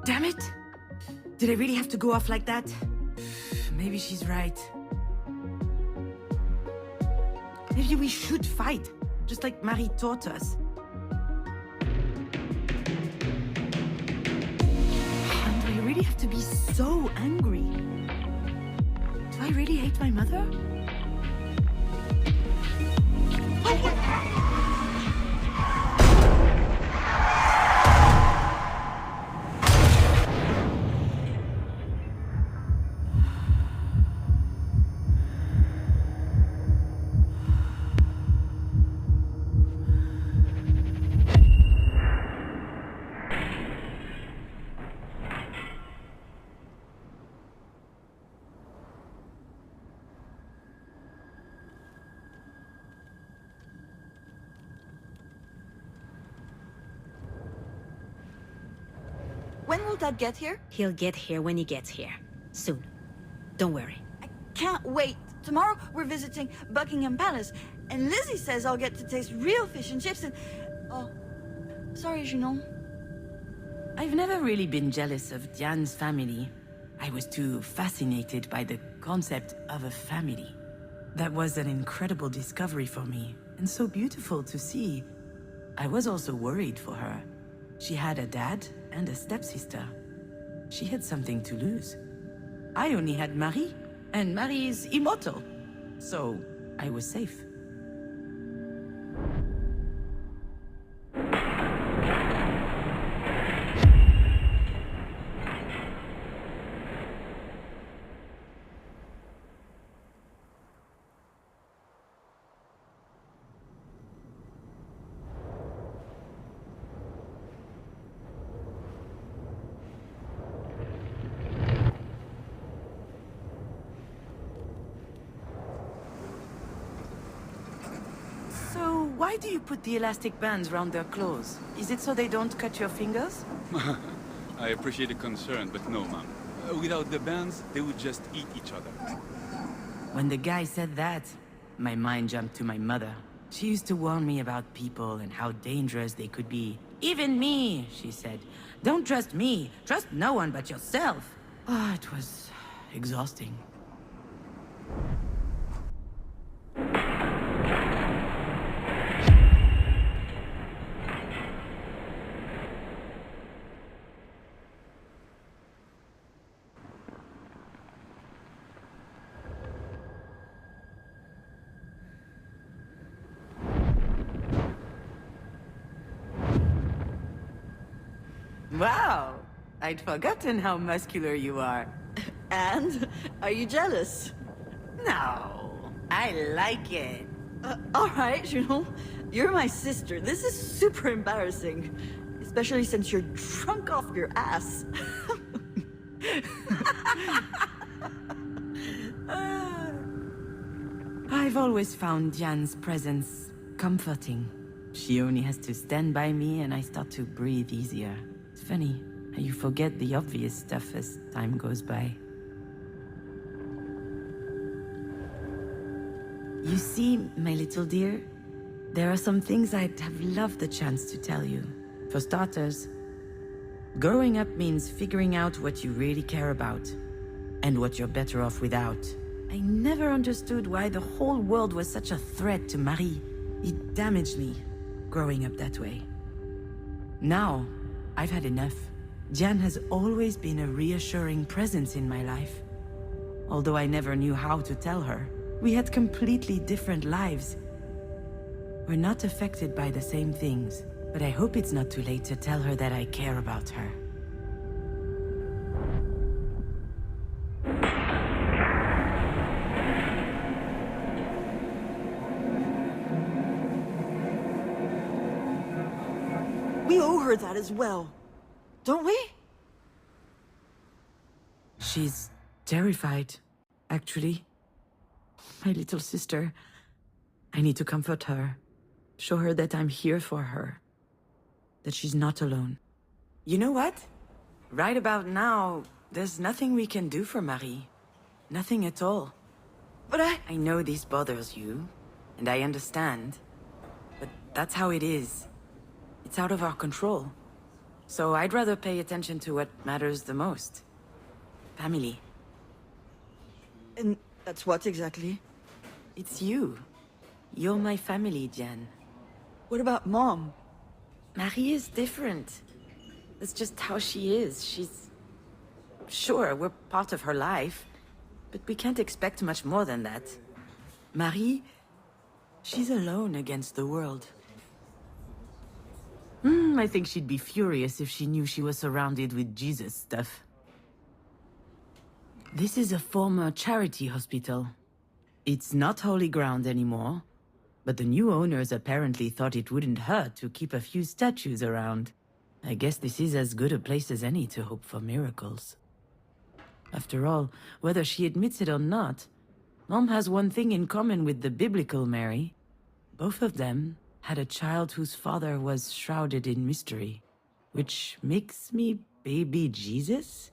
Damn it! Did I really have to go off like that? Maybe she's right. Maybe we should fight, just like Marie taught us. And do I really have to be so angry? Do I really hate my mother? When will Dad get here? He'll get here when he gets here. Soon. Don't worry. I can't wait. Tomorrow we're visiting Buckingham Palace, and Lizzie says I'll get to taste real fish and chips and... Oh, sorry, Junon. I've never really been jealous of Diane's family. I was too fascinated by the concept of a family. That was an incredible discovery for me, and so beautiful to see. I was also worried for her. She had a dad and a stepsister. She had something to lose. I only had Marie, and Marie is immortal. So, I was safe. So, why do you put the elastic bands around their clothes? Is it so they don't cut your fingers? I appreciate the concern, but no, ma'am. Without the bands, they would just eat each other. When the guy said that, my mind jumped to my mother. She used to warn me about people and how dangerous they could be. Even me, she said. Don't trust me. Trust no one but yourself. Ah, it was exhausting. Wow! I'd forgotten how muscular you are. And? Are you jealous? No, I like it. Alright, Junon. You're my sister. This is super embarrassing. Especially since you're drunk off your ass. I've always found Diane's presence comforting. She only has to stand by me and I start to breathe easier. It's funny how you forget the obvious stuff as time goes by. You see, my little dear, there are some things I'd have loved the chance to tell you. For starters, growing up means figuring out what you really care about, and what you're better off without. I never understood why the whole world was such a threat to Marie. It damaged me, growing up that way. Now, I've had enough. Diane has always been a reassuring presence in my life. Although I never knew how to tell her. We had completely different lives. We're not affected by the same things, but I hope it's not too late to tell her that I care about her. We owe her that as well. Don't we? She's terrified, actually. My little sister. I need to comfort her. Show her that I'm here for her. That she's not alone. You know what? Right about now, there's nothing we can do for Marie. Nothing at all. But I know this bothers you, and I understand. But that's how it is. It's out of our control. So I'd rather pay attention to what matters the most. Family. And that's what exactly? It's you. You're my family, Diane. What about Mom? Marie is different. That's just how she is. She's... Sure, we're part of her life, but we can't expect much more than that. Marie, she's alone against the world. I think she'd be furious if she knew she was surrounded with Jesus stuff. This is a former charity hospital. It's not holy ground anymore, but the new owners apparently thought it wouldn't hurt to keep a few statues around. I guess this is as good a place as any to hope for miracles. After all, whether she admits it or not, Mom has one thing in common with the biblical Mary. Both of them had a child whose father was shrouded in mystery, which makes me baby Jesus?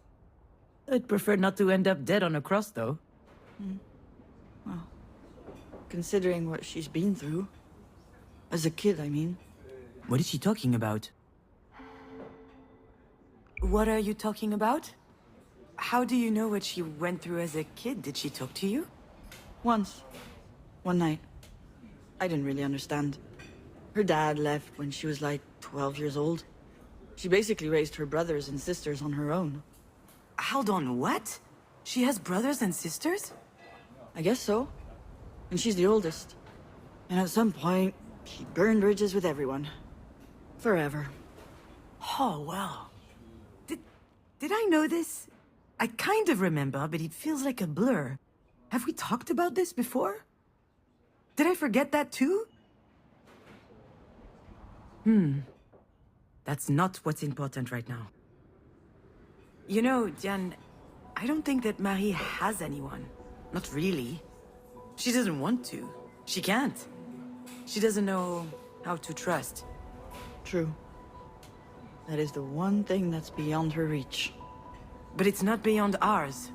I'd prefer not to end up dead on a cross, though. Well, considering what she's been through. As a kid, I mean. What is she talking about? What are you talking about? How do you know what she went through as a kid? Did she talk to you? Once. One night. I didn't really understand. Her dad left when she was like 12 years old. She basically raised her brothers and sisters on her own. Hold on, what? She has brothers and sisters? I guess so. And she's the oldest. And at some point, she burned bridges with everyone. Forever. Oh, wow. Did I know this? I kind of remember, but it feels like a blur. Have we talked about this before? Did I forget that too? That's not what's important right now. You know, Diane, I don't think that Marie has anyone. Not really. She doesn't want to. She can't. She doesn't know how to trust. True. That is the one thing that's beyond her reach. But it's not beyond ours.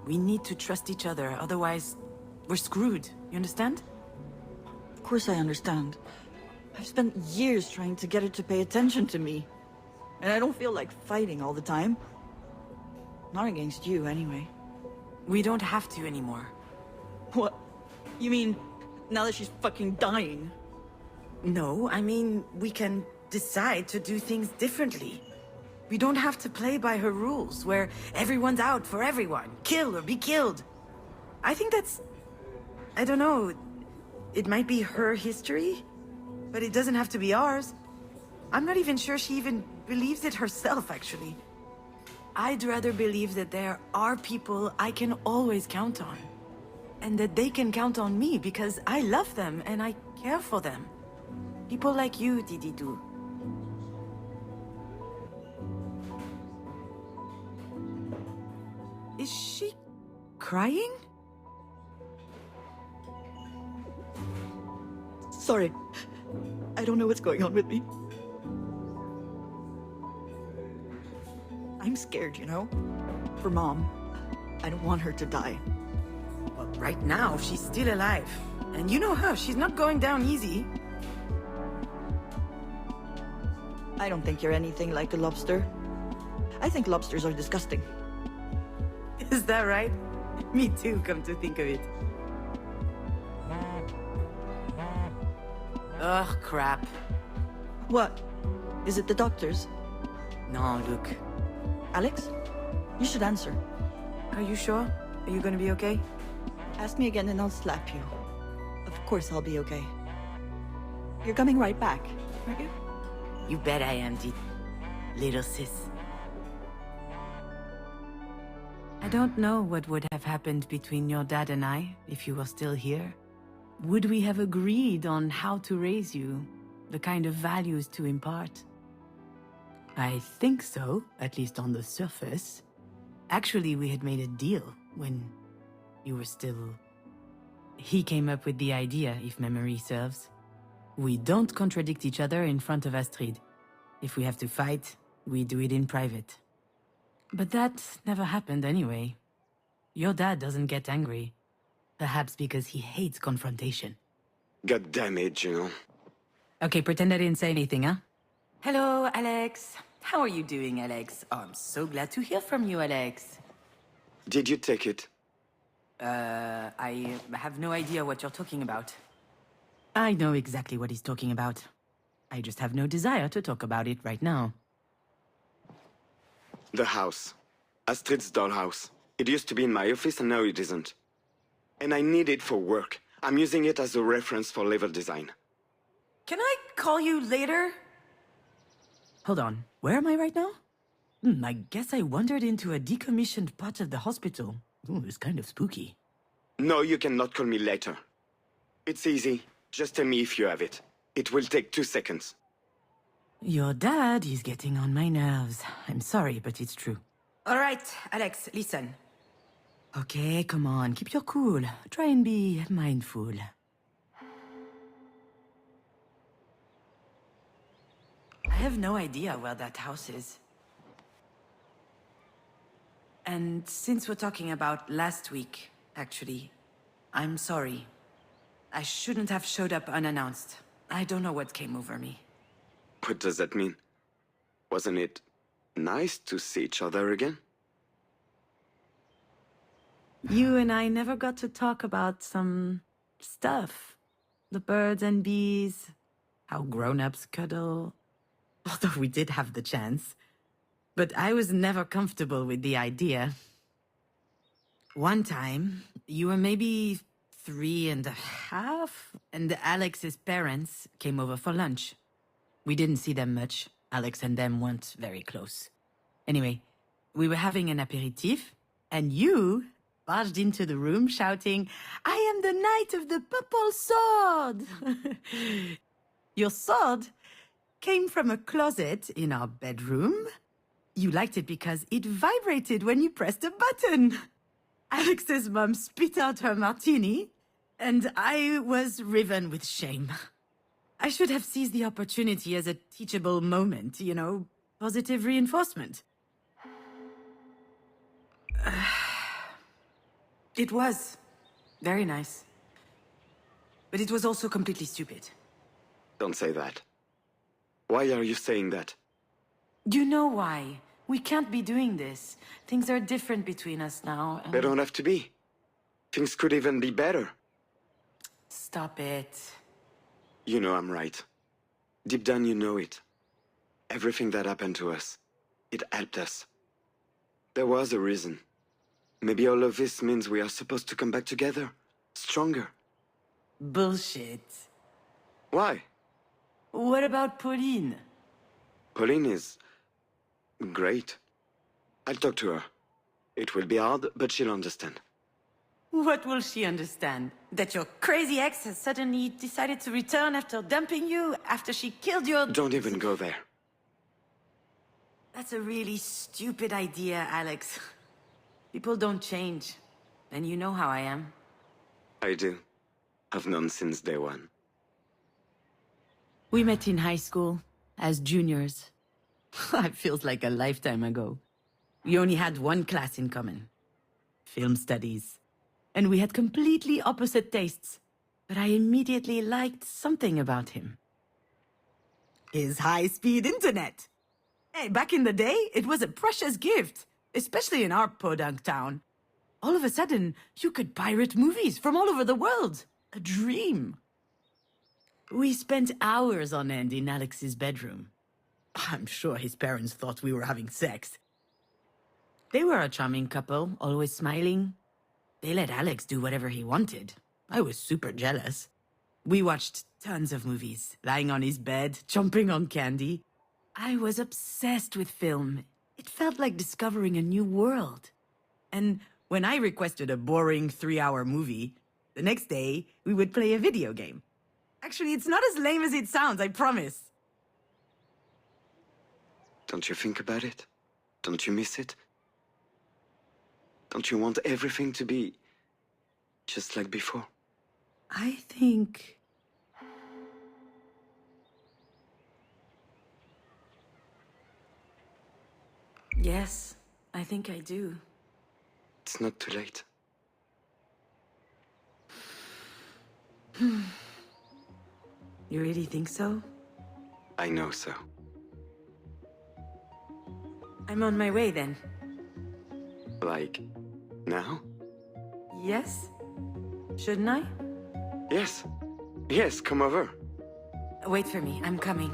We need to trust each other, otherwise we're screwed. You understand? Of course I understand. I've spent years trying to get her to pay attention to me. And I don't feel like fighting all the time. Not against you, anyway. We don't have to anymore. What? You mean, now that she's fucking dying? No, I mean, we can decide to do things differently. We don't have to play by her rules, where everyone's out for everyone. Kill or be killed. I think that's... I don't know. It might be her history, but it doesn't have to be ours. I'm not even sure she even believes it herself, actually. I'd rather believe that there are people I can always count on. And that they can count on me because I love them and I care for them. People like you, Dididou. Is she crying? Sorry. I don't know what's going on with me. I'm scared, you know? For Mom. I don't want her to die. Well, right now, she's still alive. And you know her, she's not going down easy. I don't think you're anything like a lobster. I think lobsters are disgusting. Is that right? Me too, come to think of it. Ugh, crap. What? Is it the doctors? No, look. Alex? You should answer. Are you sure? Are you gonna be okay? Ask me again and I'll slap you. Of course I'll be okay. You're coming right back, aren't you? You bet I am, little sis. I don't know what would have happened between your dad and I if you were still here. Would we have agreed on how to raise you, the kind of values to impart? I think so, at least on the surface. Actually, we had made a deal when you were still... He came up with the idea, if memory serves. We don't contradict each other in front of Astrid. If we have to fight, we do it in private. But that never happened anyway. Your dad doesn't get angry. Perhaps because he hates confrontation. Got damage, you know. Okay, pretend I didn't say anything, huh? Hello, Alex. How are you doing, Alex? Oh, I'm so glad to hear from you, Alex. Did you take it? I have no idea what you're talking about. I know exactly what he's talking about. I just have no desire to talk about it right now. The house. Astrid's dollhouse. It used to be in my office and now it isn't. And I need it for work. I'm using it as a reference for level design. Can I call you later? Hold on, where am I right now? I guess I wandered into a decommissioned part of the hospital. Ooh, it's kind of spooky. No, you cannot call me later. It's easy. Just tell me if you have it. It will take 2 seconds. Your dad is getting on my nerves. I'm sorry, but it's true. All right, Alex, listen. Okay, come on, keep your cool. Try and be mindful. I have no idea where that house is. And since we're talking about last week, actually, I'm sorry. I shouldn't have showed up unannounced. I don't know what came over me. What does that mean? Wasn't it nice to see each other again? You and I never got to talk about some stuff. The birds and bees, how grown-ups cuddle. Although we did have the chance. But I was never comfortable with the idea. One time, you were maybe 3.5, and Alex's parents came over for lunch. We didn't see them much. Alex and them weren't very close. Anyway, we were having an aperitif, and you barged into the room shouting, "I am the Knight of the Purple Sword!" Your sword came from a closet in our bedroom. You liked it because it vibrated when you pressed a button. Alex's mom spit out her martini, and I was riven with shame. I should have seized the opportunity as a teachable moment, you know, positive reinforcement. It was very nice. But it was also completely stupid. Don't say that. Why are you saying that? You know why. We can't be doing this. Things are different between us now. They don't have to be. Things could even be better. Stop it. You know I'm right. Deep down you know it. Everything that happened to us, it helped us. There was a reason. Maybe all of this means we are supposed to come back together. Stronger. Bullshit. Why? What about Pauline? Pauline is... great. I'll talk to her. It will be hard, but she'll understand. What will she understand? That your crazy ex has suddenly decided to return after dumping you, after she killed your... Don't even go there. That's a really stupid idea, Alex. People don't change. And you know how I am. I do. I've known since day one. We met in high school, as juniors. It feels like a lifetime ago. We only had one class in common. Film studies. And we had completely opposite tastes. But I immediately liked something about him. His high-speed internet. Hey, back in the day, it was a precious gift. Especially in our podunk town. All of a sudden, you could pirate movies from all over the world. A dream. We spent hours on end in Alex's bedroom. I'm sure his parents thought we were having sex. They were a charming couple, always smiling. They let Alex do whatever he wanted. I was super jealous. We watched tons of movies, lying on his bed, chomping on candy. I was obsessed with film. It felt like discovering a new world. And when I requested a boring 3-hour movie, the next day, we would play a video game. Actually, it's not as lame as it sounds, I promise. Don't you think about it? Don't you miss it? Don't you want everything to be just like before? I think... Yes, I think I do. It's not too late. You really think so? I know so. I'm on my way then. Like, now? Yes? Shouldn't I? Yes. Yes, come over. Wait for me, I'm coming.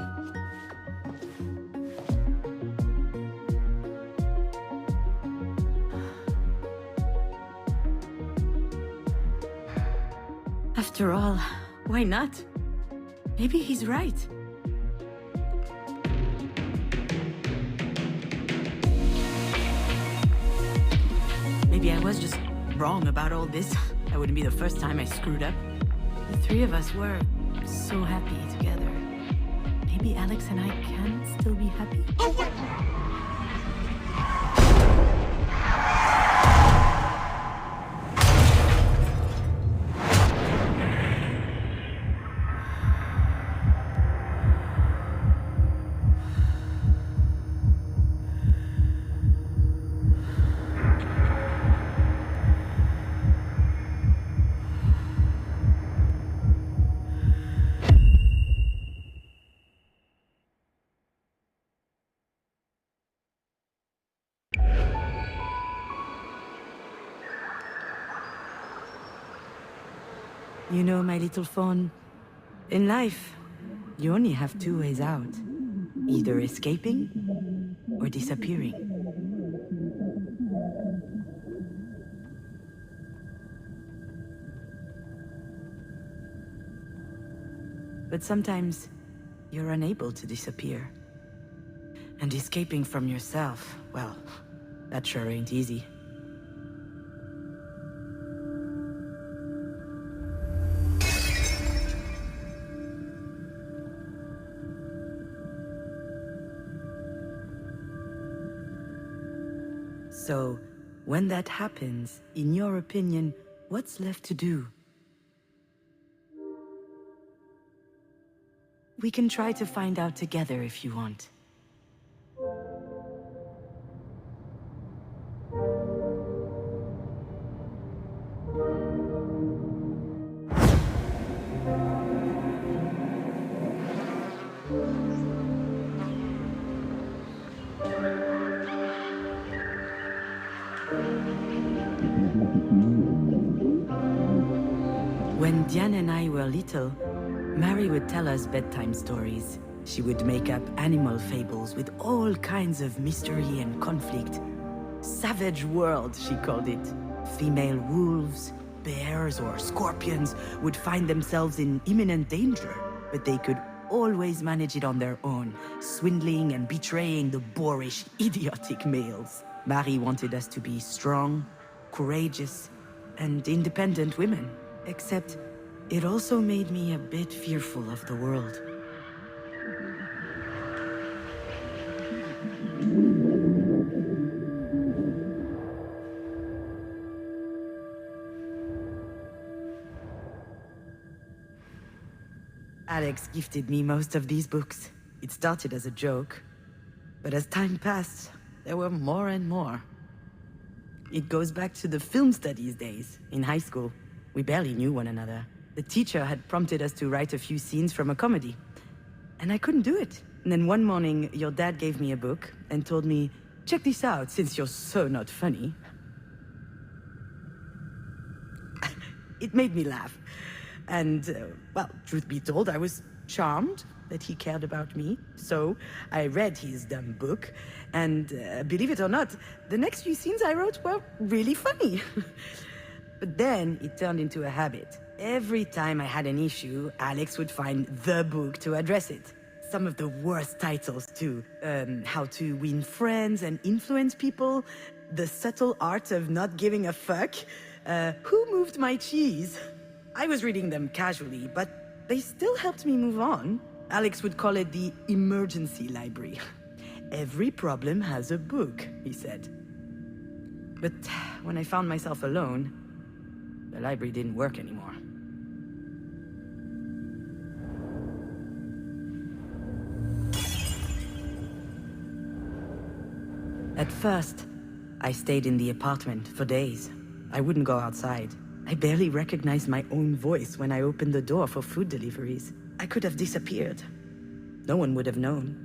After all, why not? Maybe he's right. Maybe I was just wrong about all this. That wouldn't be the first time I screwed up. The three of us were so happy together. Maybe Alex and I can still be happy? You know, my little fawn, in life, you only have two ways out. Either escaping or disappearing. But sometimes, you're unable to disappear. And escaping from yourself, well, that sure ain't easy. So, when that happens, in your opinion, what's left to do? We can try to find out together if you want. When Diane and I were little, Mary would tell us bedtime stories. She would make up animal fables with all kinds of mystery and conflict. Savage world, she called it. Female wolves, bears, or scorpions would find themselves in imminent danger, but they could always manage it on their own, swindling and betraying the boorish, idiotic males. Mary wanted us to be strong, courageous, and independent women. Except, it also made me a bit fearful of the world. Alex gifted me most of these books. It started as a joke, but as time passed, there were more and more. It goes back to the film studies days, in high school. We barely knew one another. The teacher had prompted us to write a few scenes from a comedy, and I couldn't do it. And then one morning, your dad gave me a book and told me, check this out, since you're so not funny. It made me laugh. And, well, truth be told, I was charmed that he cared about me. So I read his dumb book, and believe it or not, the next few scenes I wrote were really funny. But then it turned into a habit. Every time I had an issue, Alex would find the book to address it. Some of the worst titles, too. How to Win Friends and Influence People, The Subtle Art of Not Giving a Fuck, Who Moved My Cheese? I was reading them casually, but they still helped me move on. Alex would call it the emergency library. Every problem has a book, he said. But when I found myself alone, the library didn't work anymore. At first, I stayed in the apartment for days. I wouldn't go outside. I barely recognized my own voice when I opened the door for food deliveries. I could have disappeared. No one would have known.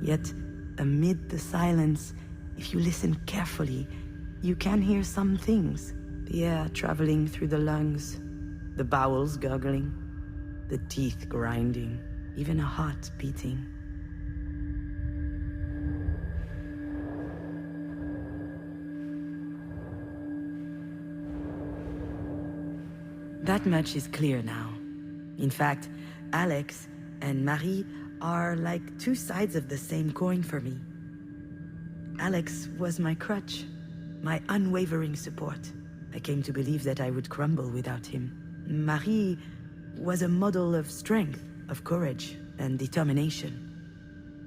Yet, amid the silence, if you listen carefully, you can hear some things. The air traveling through the lungs, the bowels gurgling, the teeth grinding, even a heart beating. That much is clear now. In fact, Alex and Marie are like two sides of the same coin for me. Alex was my crutch, my unwavering support. I came to believe that I would crumble without him. Marie was a model of strength, of courage, and determination.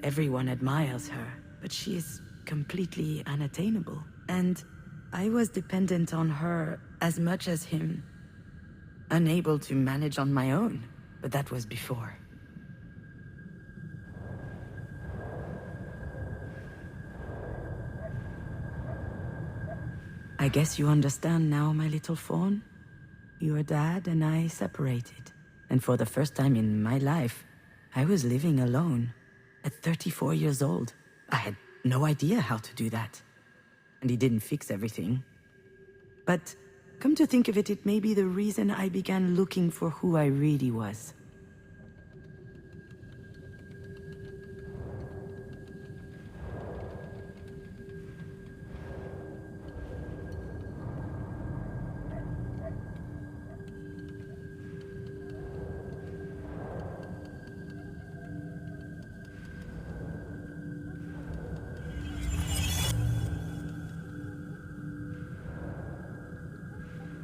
Everyone admires her, but she is completely unattainable. And I was dependent on her as much as him. Unable to manage on my own, but that was before. I guess you understand now, my little fawn. Your dad and I separated. And for the first time in my life, I was living alone. At 34 years old, I had no idea how to do that. And he didn't fix everything. But come to think of it, it may be the reason I began looking for who I really was.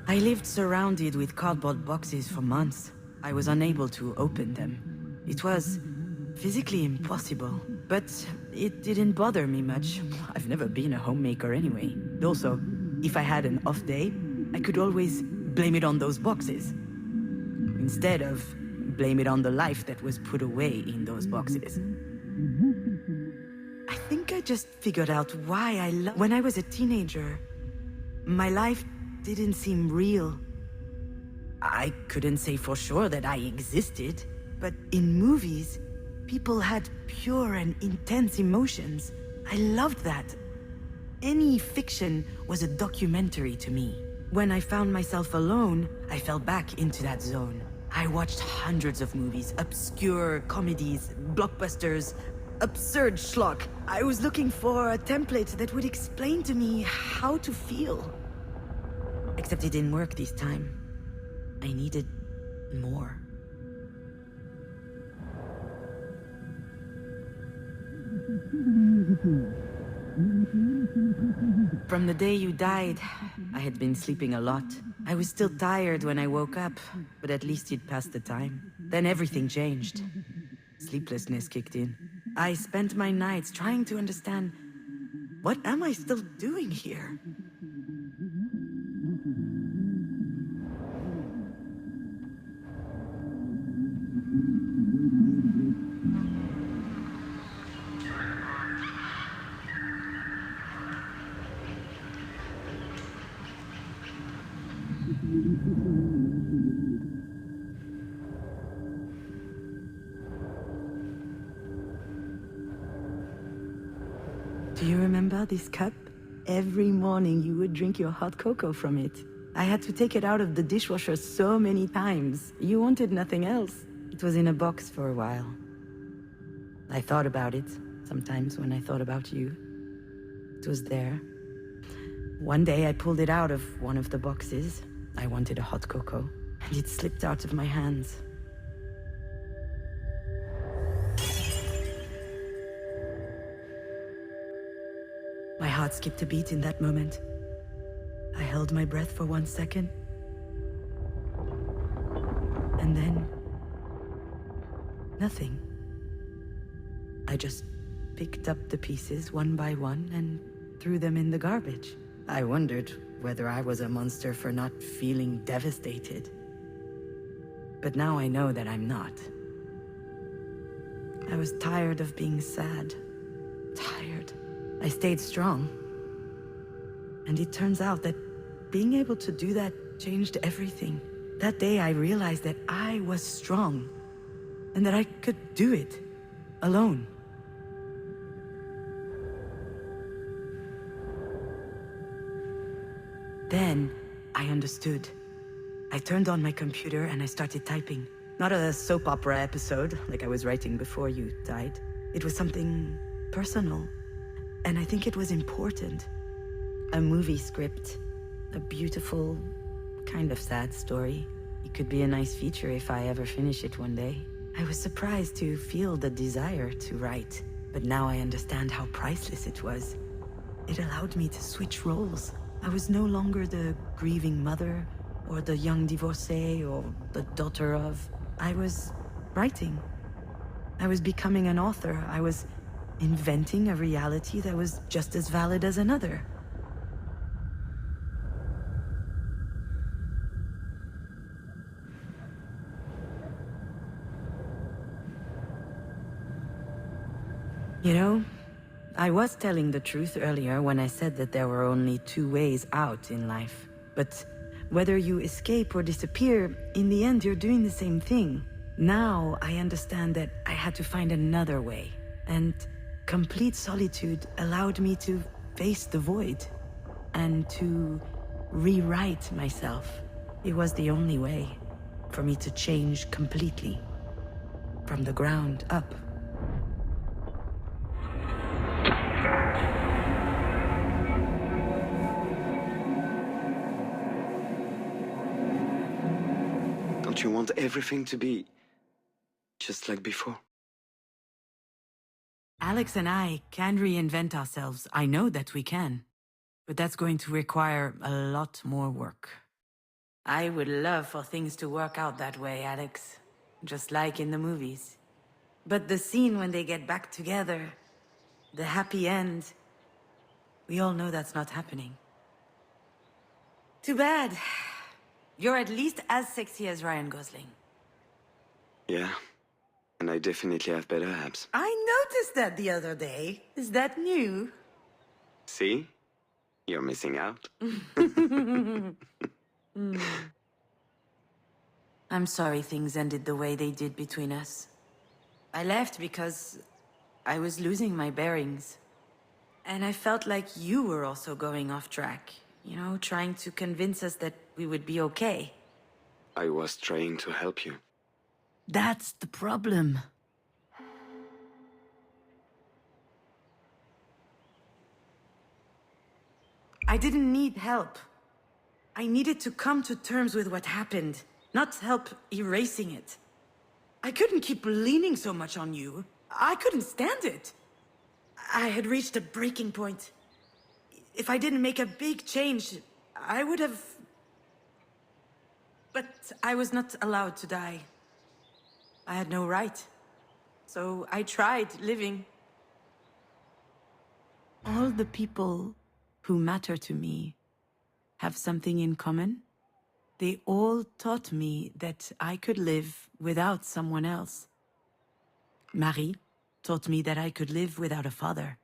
I lived surrounded with cardboard boxes for months. I was unable to open them. It was physically impossible, but it didn't bother me much. I've never been a homemaker anyway. Also, if I had an off day, I could always blame it on those boxes, instead of blame it on the life that was put away in those boxes. I think I just figured out why I love. When I was a teenager, my life didn't seem real. I couldn't say for sure that I existed, but in movies, people had pure and intense emotions. I loved that. Any fiction was a documentary to me. When I found myself alone, I fell back into that zone. I watched hundreds of movies, obscure comedies, blockbusters, absurd schlock. I was looking for a template that would explain to me how to feel. Except it didn't work this time. I needed more. From the day you died, I had been sleeping a lot. I was still tired when I woke up, but at least it passed the time. Then everything changed. Sleeplessness kicked in. I spent my nights trying to understand, what am I still doing here? Do you remember this cup? Every morning you would drink your hot cocoa from it. I had to take it out of the dishwasher so many times. You wanted nothing else. It was in a box for a while. I thought about it, sometimes when I thought about you. It was there. One day I pulled it out of one of the boxes. I wanted a hot cocoa, and it slipped out of my hands. My heart skipped a beat in that moment. I held my breath for 1 second. And then nothing. I just picked up the pieces one by one and threw them in the garbage. I wondered whether I was a monster for not feeling devastated. But now I know that I'm not. I was tired of being sad. Tired. I stayed strong. And it turns out that being able to do that changed everything. That day I realized that I was strong. And that I could do it. Alone. Then, I understood. I turned on my computer and I started typing. Not a soap opera episode, like I was writing before you died. It was something personal. And I think it was important. A movie script. A beautiful, kind of sad story. It could be a nice feature if I ever finish it one day. I was surprised to feel the desire to write, but now I understand how priceless it was. It allowed me to switch roles. I was no longer the grieving mother, or the young divorcee, or the daughter of. I was writing. I was becoming an author. I was inventing a reality that was just as valid as another. You know, I was telling the truth earlier when I said that there were only two ways out in life. But whether you escape or disappear, in the end you're doing the same thing. Now I understand that I had to find another way. And complete solitude allowed me to face the void. And to rewrite myself. It was the only way for me to change completely. From the ground up. Don't you want everything to be just like before? Alex and I can reinvent ourselves. I know that we can. But that's going to require a lot more work. I would love for things to work out that way, Alex. Just like in the movies. But the scene when they get back together, the happy end, we all know that's not happening. Too bad. You're at least as sexy as Ryan Gosling. Yeah, and I definitely have better abs. I noticed that the other day. Is that new? See? You're missing out. I'm sorry things ended the way they did between us. I left because I was losing my bearings. And I felt like you were also going off track. You know, trying to convince us that we would be okay. I was trying to help you. That's the problem. I didn't need help. I needed to come to terms with what happened, not help erasing it. I couldn't keep leaning so much on you. I couldn't stand it. I had reached a breaking point. If I didn't make a big change, I would have... But I was not allowed to die. I had no right. So I tried living. All the people who matter to me have something in common. They all taught me that I could live without someone else. Marie taught me that I could live without a father.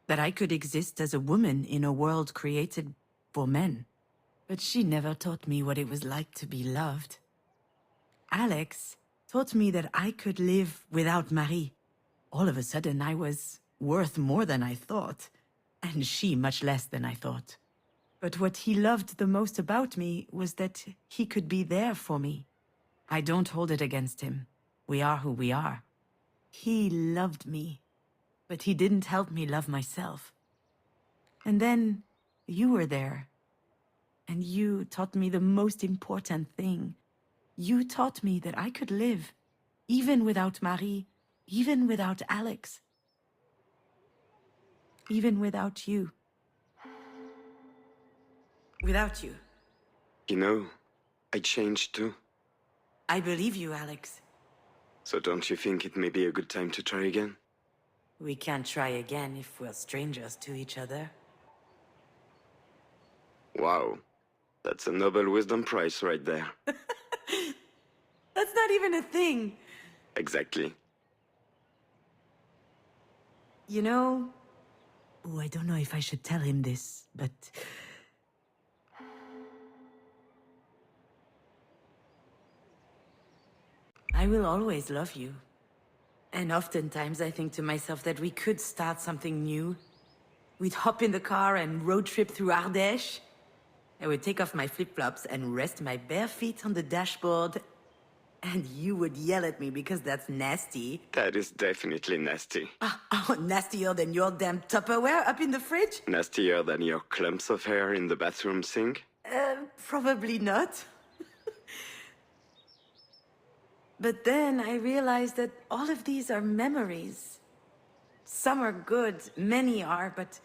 That I could exist as a woman in a world created for men. But she never taught me what it was like to be loved. Alex taught me that I could live without Marie. All of a sudden, I was worth more than I thought, and she much less than I thought. But what he loved the most about me was that he could be there for me. I don't hold it against him. We are who we are. He loved me, but he didn't help me love myself. And then you were there. And you taught me the most important thing. You taught me that I could live, even without Marie, even without Alex. Even without you. Without you. You know, I changed too. I believe you, Alex. So don't you think it may be a good time to try again? We can't try again if we're strangers to each other. Wow. That's a Nobel Wisdom Prize right there. That's not even a thing. Exactly. You know... Oh, I don't know if I should tell him this, but... I will always love you. And oftentimes I think to myself that we could start something new. We'd hop in the car and road trip through Ardèche. I would take off my flip-flops and rest my bare feet on the dashboard. And you would yell at me because that's nasty. That is definitely nasty. Oh, nastier than your damn Tupperware up in the fridge? Nastier than your clumps of hair in the bathroom sink? Probably not. But then I realized that all of these are memories. Some are good, many are, but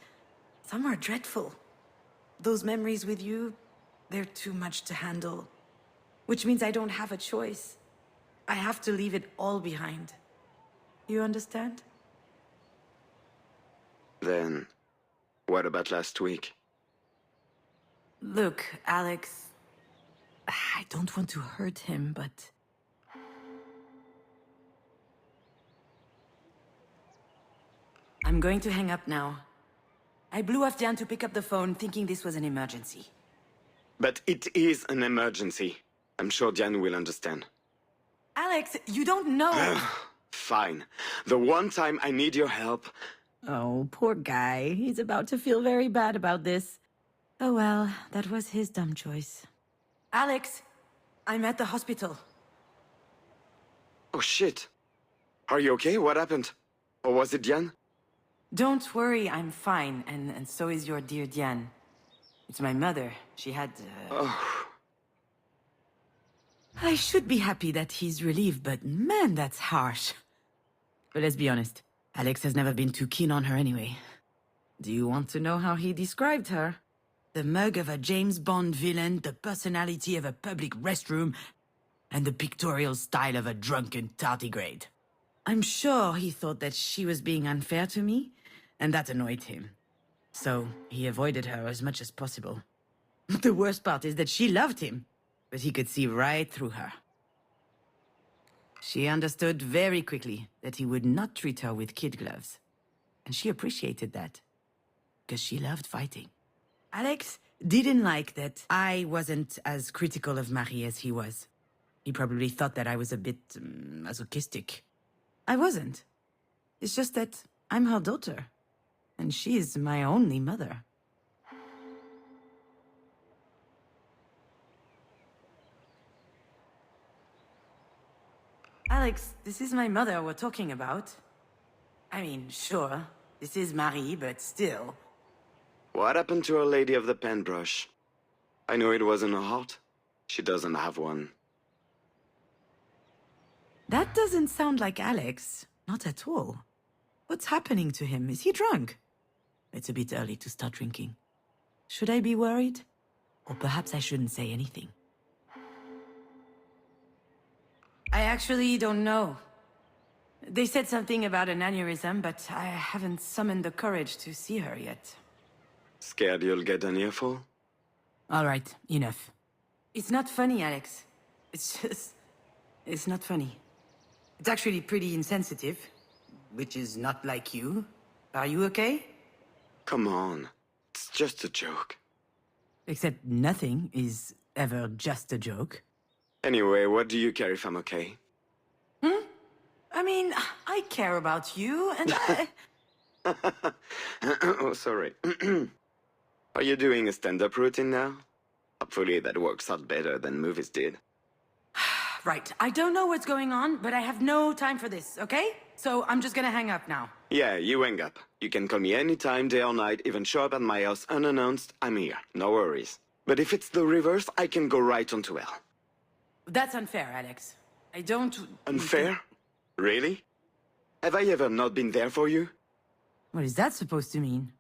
some are dreadful. Those memories with you, they're too much to handle. Which means I don't have a choice. I have to leave it all behind. You understand? Then, what about last week? Look, Alex, I don't want to hurt him, but... I'm going to hang up now. I blew off Jan to pick up the phone, thinking this was an emergency. But it is an emergency. I'm sure Diane will understand. Alex, you don't know! Fine. The one time I need your help... Oh, poor guy. He's about to feel very bad about this. Oh well, that was his dumb choice. Alex, I'm at the hospital. Oh shit. Are you okay? What happened? Or was it Diane? Don't worry, I'm fine, and so is your dear Diane. It's my mother. She had... Oh. I should be happy that he's relieved, but man, that's harsh. But let's be honest, Alex has never been too keen on her anyway. Do you want to know how he described her? The mug of a James Bond villain, the personality of a public restroom, and the pictorial style of a drunken tardigrade. I'm sure he thought that she was being unfair to me, and that annoyed him. So he avoided her as much as possible. The worst part is that she loved him, but he could see right through her. She understood very quickly that he would not treat her with kid gloves. And she appreciated that, because she loved fighting. Alex didn't like that I wasn't as critical of Marie as he was. He probably thought that I was a bit masochistic. I wasn't. It's just that I'm her daughter, and she is my only mother. Alex, this is my mother we're talking about. I mean, sure, this is Marie, but still. What happened to Our Lady of the Paintbrush? I know it wasn't a heart. She doesn't have one. That doesn't sound like Alex. Not at all. What's happening to him? Is he drunk? It's a bit early to start drinking. Should I be worried? Or perhaps I shouldn't say anything. I actually don't know. They said something about an aneurysm, but I haven't summoned the courage to see her yet. Scared you'll get an earful? All right, enough. It's not funny, Alex. It's just... it's not funny. It's actually pretty insensitive, which is not like you. Are you okay? Come on. It's just a joke. Except nothing is ever just a joke. Anyway, what do you care if I'm okay? I mean, I care about you, and I... Oh, sorry. Are you doing a stand-up routine now? Hopefully that works out better than movies did. Right, I don't know what's going on, but I have no time for this, okay? So I'm just gonna hang up now. Yeah, you hang up. You can call me anytime, day or night, even show up at my house unannounced. I'm here, no worries. But if it's the reverse, I can go right onto hell. That's unfair, Alex. I don't... Unfair? Really? Have I ever not been there for you? What is that supposed to mean?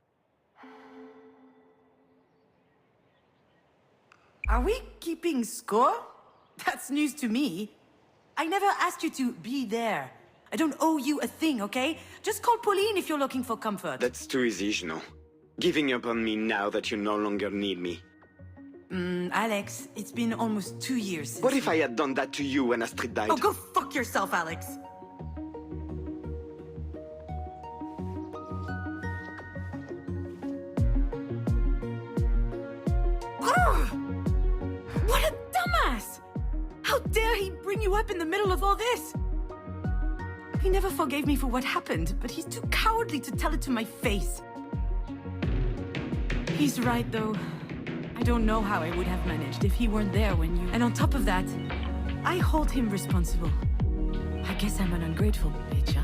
Are we keeping score? That's news to me. I never asked you to be there. I don't owe you a thing, okay? Just call Pauline if you're looking for comfort. That's too easy, Juno. Giving up on me now that you no longer need me. Alex, it's been almost 2 years since... What if I had done that to you when Astrid died? Oh, go fuck yourself, Alex! What a dumbass! How dare he bring you up in the middle of all this? He never forgave me for what happened, but he's too cowardly to tell it to my face. He's right, though. I don't know how I would have managed if he weren't there when you... And on top of that, I hold him responsible. I guess I'm an ungrateful bitch, huh?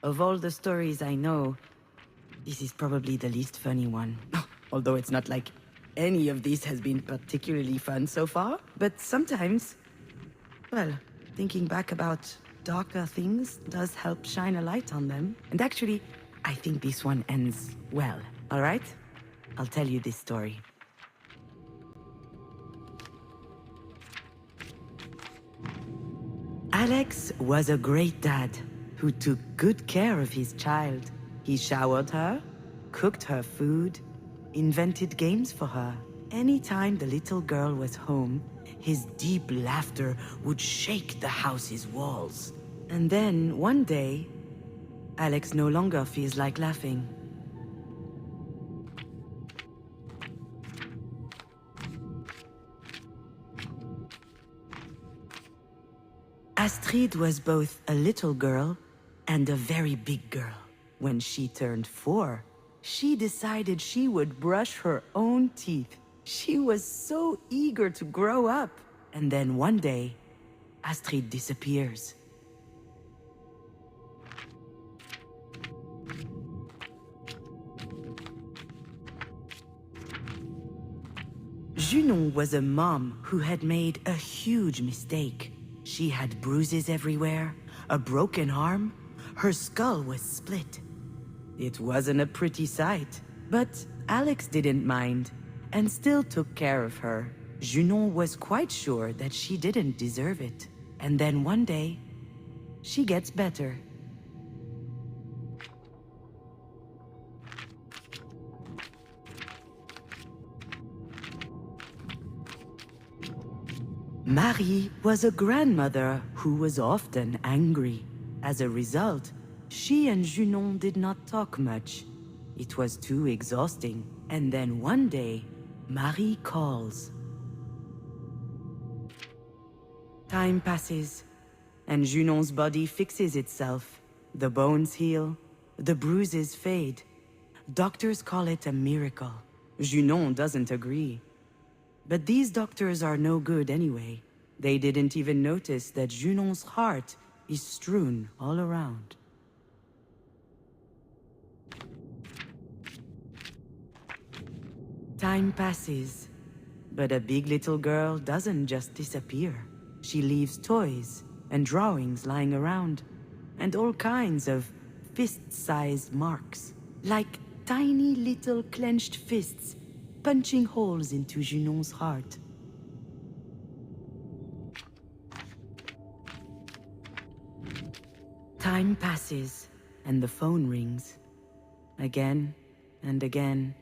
Of all the stories I know, this is probably the least funny one. Although it's not like any of these has been particularly fun so far. But sometimes, well, thinking back about darker things does help shine a light on them. And actually, I think this one ends well, alright? I'll tell you this story. Alex was a great dad who took good care of his child. He showered her, cooked her food, invented games for her. Anytime the little girl was home, his deep laughter would shake the house's walls. And then, one day, Alex no longer feels like laughing. Astrid was both a little girl and a very big girl. When she turned 4, she decided she would brush her own teeth. She was so eager to grow up. And then one day, Astrid disappears. Junon was a mom who had made a huge mistake. She had bruises everywhere, a broken arm, her skull was split. It wasn't a pretty sight, but Alex didn't mind and still took care of her. Junon was quite sure that she didn't deserve it. And then one day, she gets better. Marie was a grandmother who was often angry. As a result, she and Junon did not talk much. It was too exhausting. And then one day, Marie calls. Time passes, and Junon's body fixes itself. The bones heal, the bruises fade. Doctors call it a miracle. Junon doesn't agree. But these doctors are no good anyway. They didn't even notice that Junon's heart is strewn all around. Time passes, but a big little girl doesn't just disappear. She leaves toys and drawings lying around, and all kinds of fist-sized marks, like tiny little clenched fists punching holes into Junon's heart. Time passes, and the phone rings. Again, and again,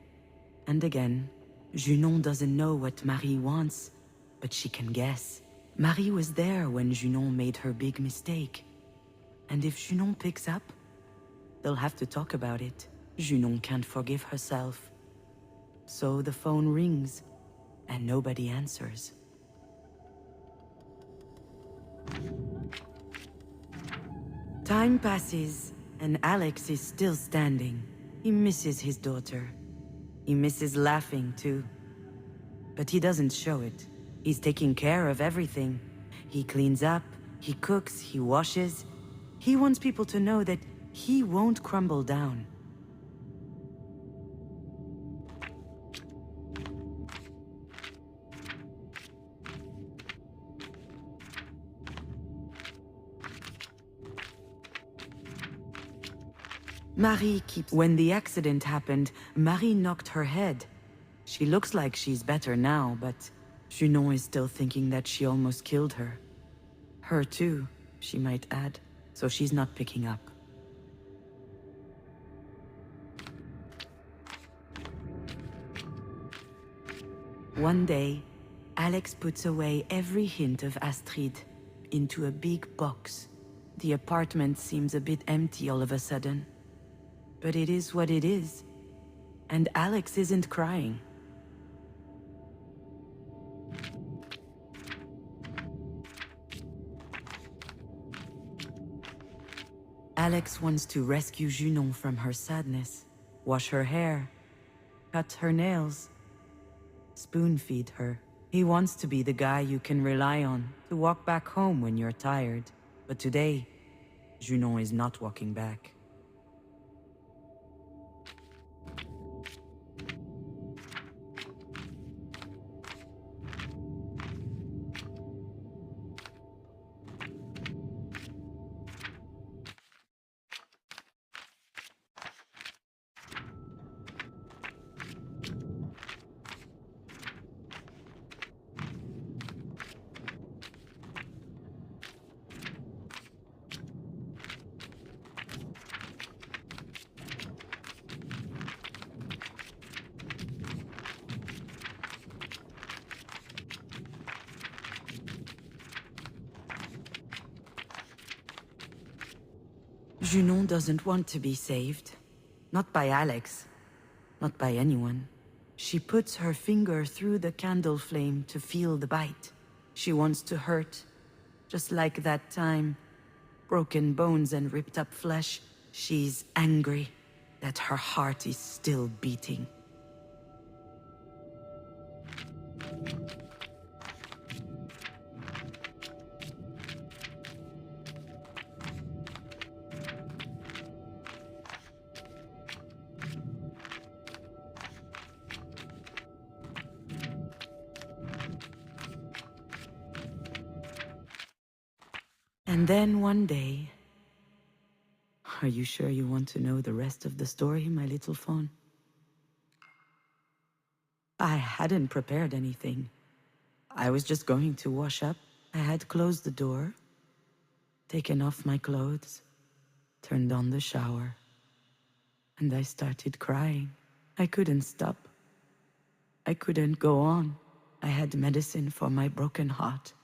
and again. Junon doesn't know what Marie wants, but she can guess. Marie was there when Junon made her big mistake. And if Junon picks up, they'll have to talk about it. Junon can't forgive herself. So the phone rings, and nobody answers. Time passes, and Alex is still standing. He misses his daughter. He misses laughing, too. But he doesn't show it. He's taking care of everything. He cleans up, he cooks, he washes. He wants people to know that he won't crumble down. Marie keeps... When the accident happened, Marie knocked her head. She looks like she's better now, but Junon is still thinking that she almost killed her. Her too, she might add, so she's not picking up. One day, Alex puts away every hint of Astrid into a big box. The apartment seems a bit empty all of a sudden. But it is what it is. And Alex isn't crying. Alex wants to rescue Junon from her sadness, wash her hair, cut her nails, spoon-feed her. He wants to be the guy you can rely on, to walk back home when you're tired. But today, Junon is not walking back. Junon doesn't want to be saved. Not by Alex. Not by anyone. She puts her finger through the candle flame to feel the bite. She wants to hurt. Just like that time. Broken bones and ripped up flesh. She's angry that her heart is still beating. And then one day... Are you sure you want to know the rest of the story, my little fawn? I hadn't prepared anything. I was just going to wash up. I had closed the door, taken off my clothes, turned on the shower, and I started crying. I couldn't stop. I couldn't go on. I had medicine for my broken heart.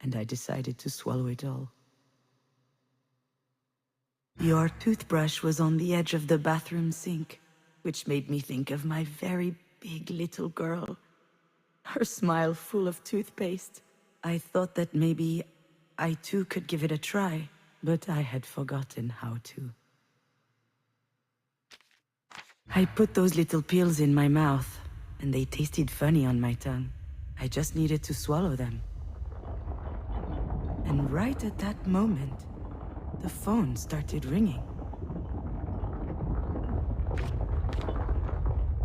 And I decided to swallow it all. Your toothbrush was on the edge of the bathroom sink, which made me think of my very big little girl. Her smile full of toothpaste. I thought that maybe I too could give it a try, but I had forgotten how to. I put those little pills in my mouth, and they tasted funny on my tongue. I just needed to swallow them. And right at that moment, the phone started ringing.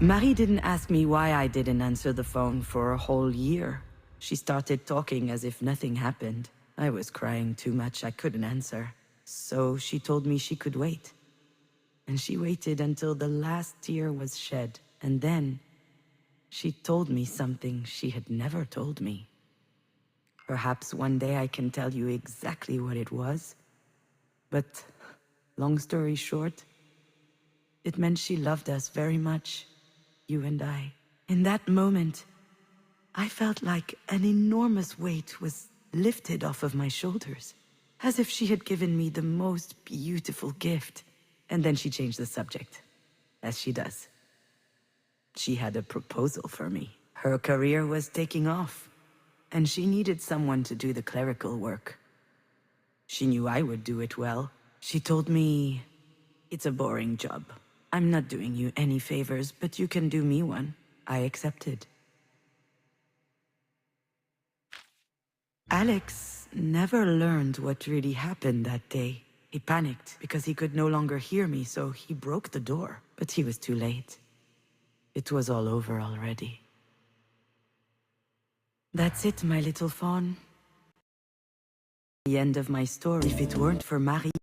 Marie didn't ask me why I didn't answer the phone for a whole year. She started talking as if nothing happened. I was crying too much, I couldn't answer. So she told me she could wait. And she waited until the last tear was shed. And then, she told me something she had never told me. Perhaps one day I can tell you exactly what it was. But, long story short, it meant she loved us very much, you and I. In that moment, I felt like an enormous weight was lifted off of my shoulders, as if she had given me the most beautiful gift. And then she changed the subject, as she does. She had a proposal for me. Her career was taking off, and she needed someone to do the clerical work. She knew I would do it well. She told me, "It's a boring job. I'm not doing you any favors, but you can do me one." I accepted. Alex never learned what really happened that day. He panicked because he could no longer hear me, so he broke the door. But he was too late. It was all over already. That's it, my little fawn. The end of my story. If it weren't for Marie,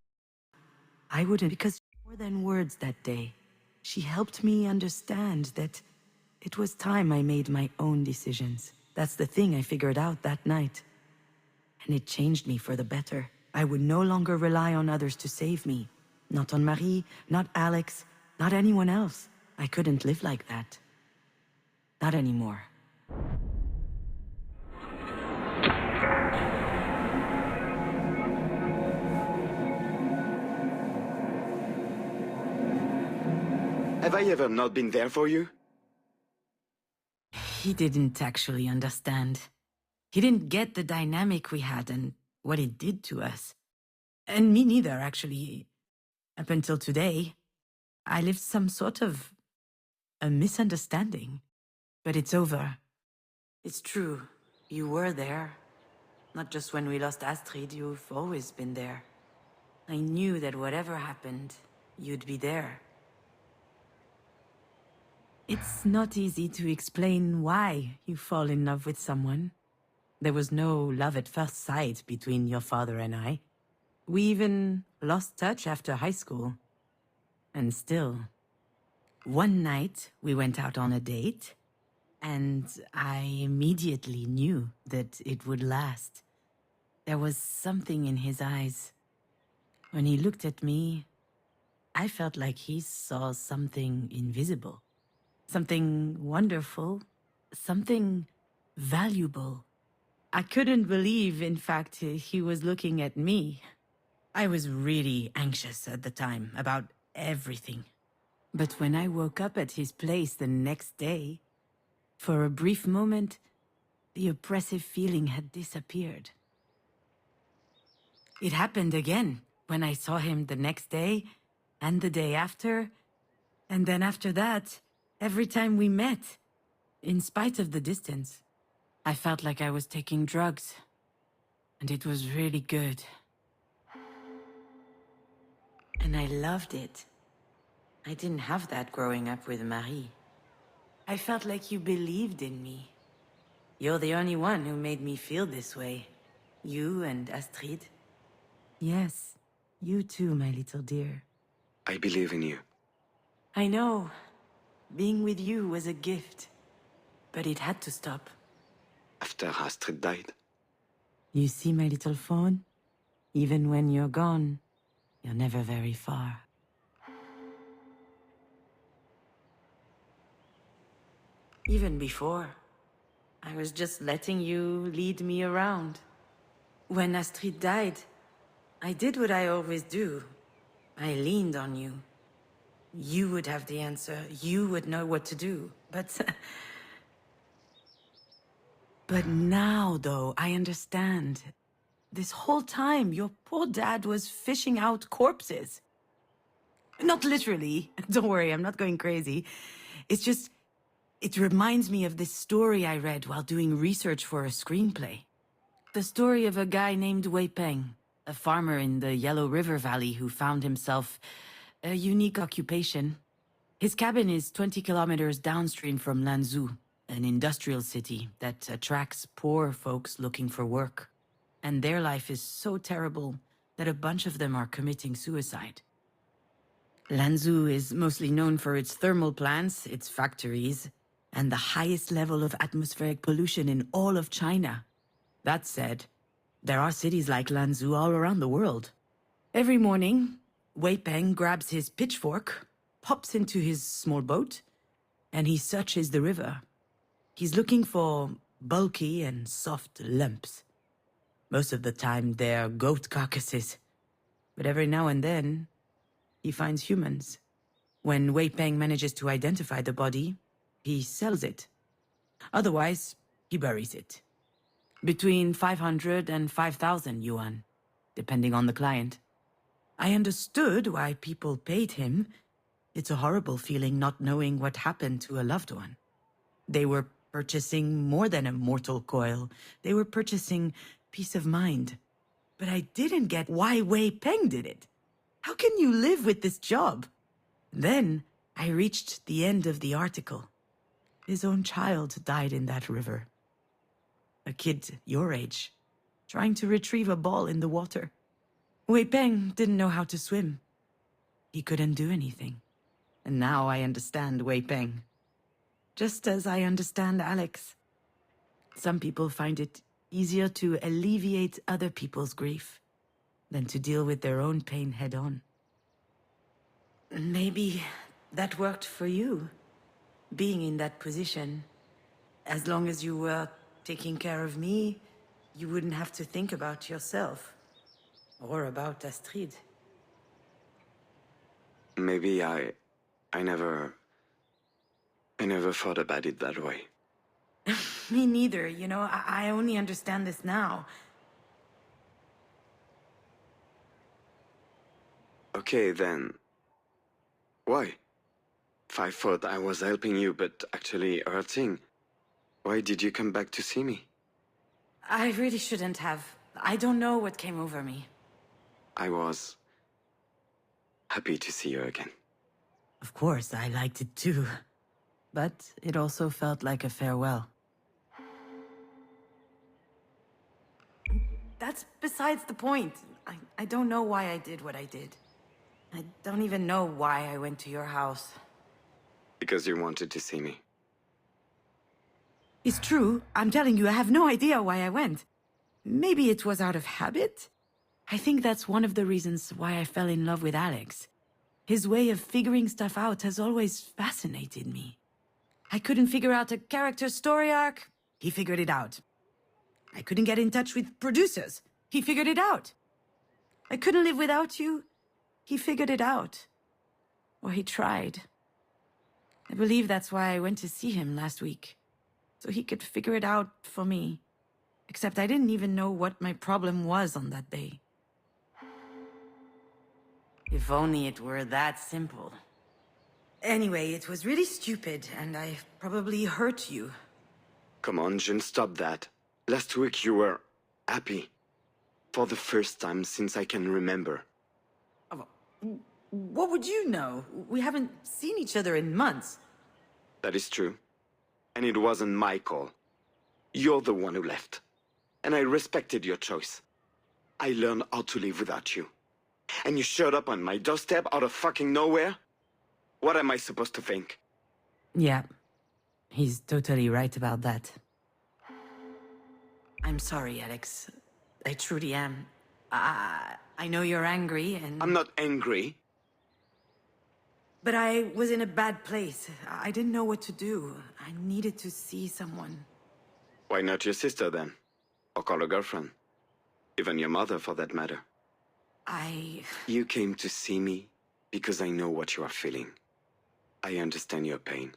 I wouldn't, because more than words that day. She helped me understand that it was time I made my own decisions. That's the thing I figured out that night. And it changed me for the better. I would no longer rely on others to save me. Not on Marie, not Alex, not anyone else. I couldn't live like that. Not anymore. Have I ever not been there for you? He didn't actually understand. He didn't get the dynamic we had and what it did to us. And me neither, actually. Up until today, I lived some sort of a misunderstanding. But it's over. It's true. You were there. Not just when we lost Astrid, you've always been there. I knew that whatever happened, you'd be there. It's not easy to explain why you fall in love with someone. There was no love at first sight between your father and I. We even lost touch after high school. And still, one night we went out on a date, and I immediately knew that it would last. There was something in his eyes. When he looked at me, I felt like he saw something invisible. Something wonderful, something valuable. I couldn't believe, in fact, he was looking at me. I was really anxious at the time about everything. But when I woke up at his place the next day, for a brief moment, the oppressive feeling had disappeared. It happened again when I saw him the next day, and the day after, and then after that, every time we met, in spite of the distance. I felt like I was taking drugs, and it was really good. And I loved it. I didn't have that growing up with Marie. I felt like you believed in me. You're the only one who made me feel this way. You and Astrid. Yes, you too, my little dear. I believe in you. I know. Being with you was a gift. But it had to stop. After Astrid died. You see my little phone? Even when you're gone, you're never very far. Even before, I was just letting you lead me around. When Astrid died, I did what I always do. I leaned on you. You would have the answer. You would know what to do. But now, though, I understand. This whole time, your poor dad was fishing out corpses. Not literally. Don't worry, I'm not going crazy. It's just... it reminds me of this story I read while doing research for a screenplay. The story of a guy named Wei Peng, a farmer in the Yellow River Valley who found himself a unique occupation. His cabin is 20 kilometers downstream from Lanzhou, an industrial city that attracts poor folks looking for work. And their life is so terrible that a bunch of them are committing suicide. Lanzhou is mostly known for its thermal plants, its factories, and the highest level of atmospheric pollution in all of China. That said, there are cities like Lanzhou all around the world. Every morning, Wei Peng grabs his pitchfork, pops into his small boat, and he searches the river. He's looking for bulky and soft lumps. Most of the time, they're goat carcasses. But every now and then, he finds humans. When Wei Peng manages to identify the body, he sells it. Otherwise, he buries it. Between 500 and 5,000 yuan, depending on the client. I understood why people paid him. It's a horrible feeling not knowing what happened to a loved one. They were purchasing more than a mortal coil. They were purchasing peace of mind. But I didn't get why Wei Peng did it. How can you live with this job? Then I reached the end of the article. His own child died in that river. A kid your age, trying to retrieve a ball in the water. Wei Peng didn't know how to swim. He couldn't do anything. And now I understand Wei Peng. Just as I understand Alex. Some people find it easier to alleviate other people's grief than to deal with their own pain head-on. Maybe that worked for you, being in that position. As long as you were taking care of me, you wouldn't have to think about yourself. Or about Astrid. Maybe I never thought about it that way. Me neither, you know, I only understand this now. Okay, then. Why? If I thought I was helping you, but actually hurting, why did you come back to see me? I really shouldn't have. I don't know what came over me. I was happy to see you again. Of course, I liked it too. But it also felt like a farewell. That's besides the point. I don't know why I did what I did. I don't even know why I went to your house. Because you wanted to see me. It's true. I'm telling you, I have no idea why I went. Maybe it was out of habit? I think that's one of the reasons why I fell in love with Alex. His way of figuring stuff out has always fascinated me. I couldn't figure out a character's story arc. He figured it out. I couldn't get in touch with producers. He figured it out. I couldn't live without you. He figured it out. Or he tried. I believe that's why I went to see him last week. So he could figure it out for me. Except I didn't even know what my problem was on that day. If only it were that simple. Anyway, it was really stupid, and I probably hurt you. Come on, June, stop that. Last week you were happy. For the first time since I can remember. What would you know? We haven't seen each other in months. That is true. And it wasn't my call. You're the one who left. And I respected your choice. I learned how to live without you. And you showed up on my doorstep out of fucking nowhere? What am I supposed to think? Yeah, he's totally right about that. I'm sorry, Alex. I truly am. I know you're angry and... I'm not angry. But I was in a bad place. I didn't know what to do. I needed to see someone. Why not your sister then? Or call a girlfriend? Even your mother, for that matter. You came to see me because I know what you are feeling. I understand your pain.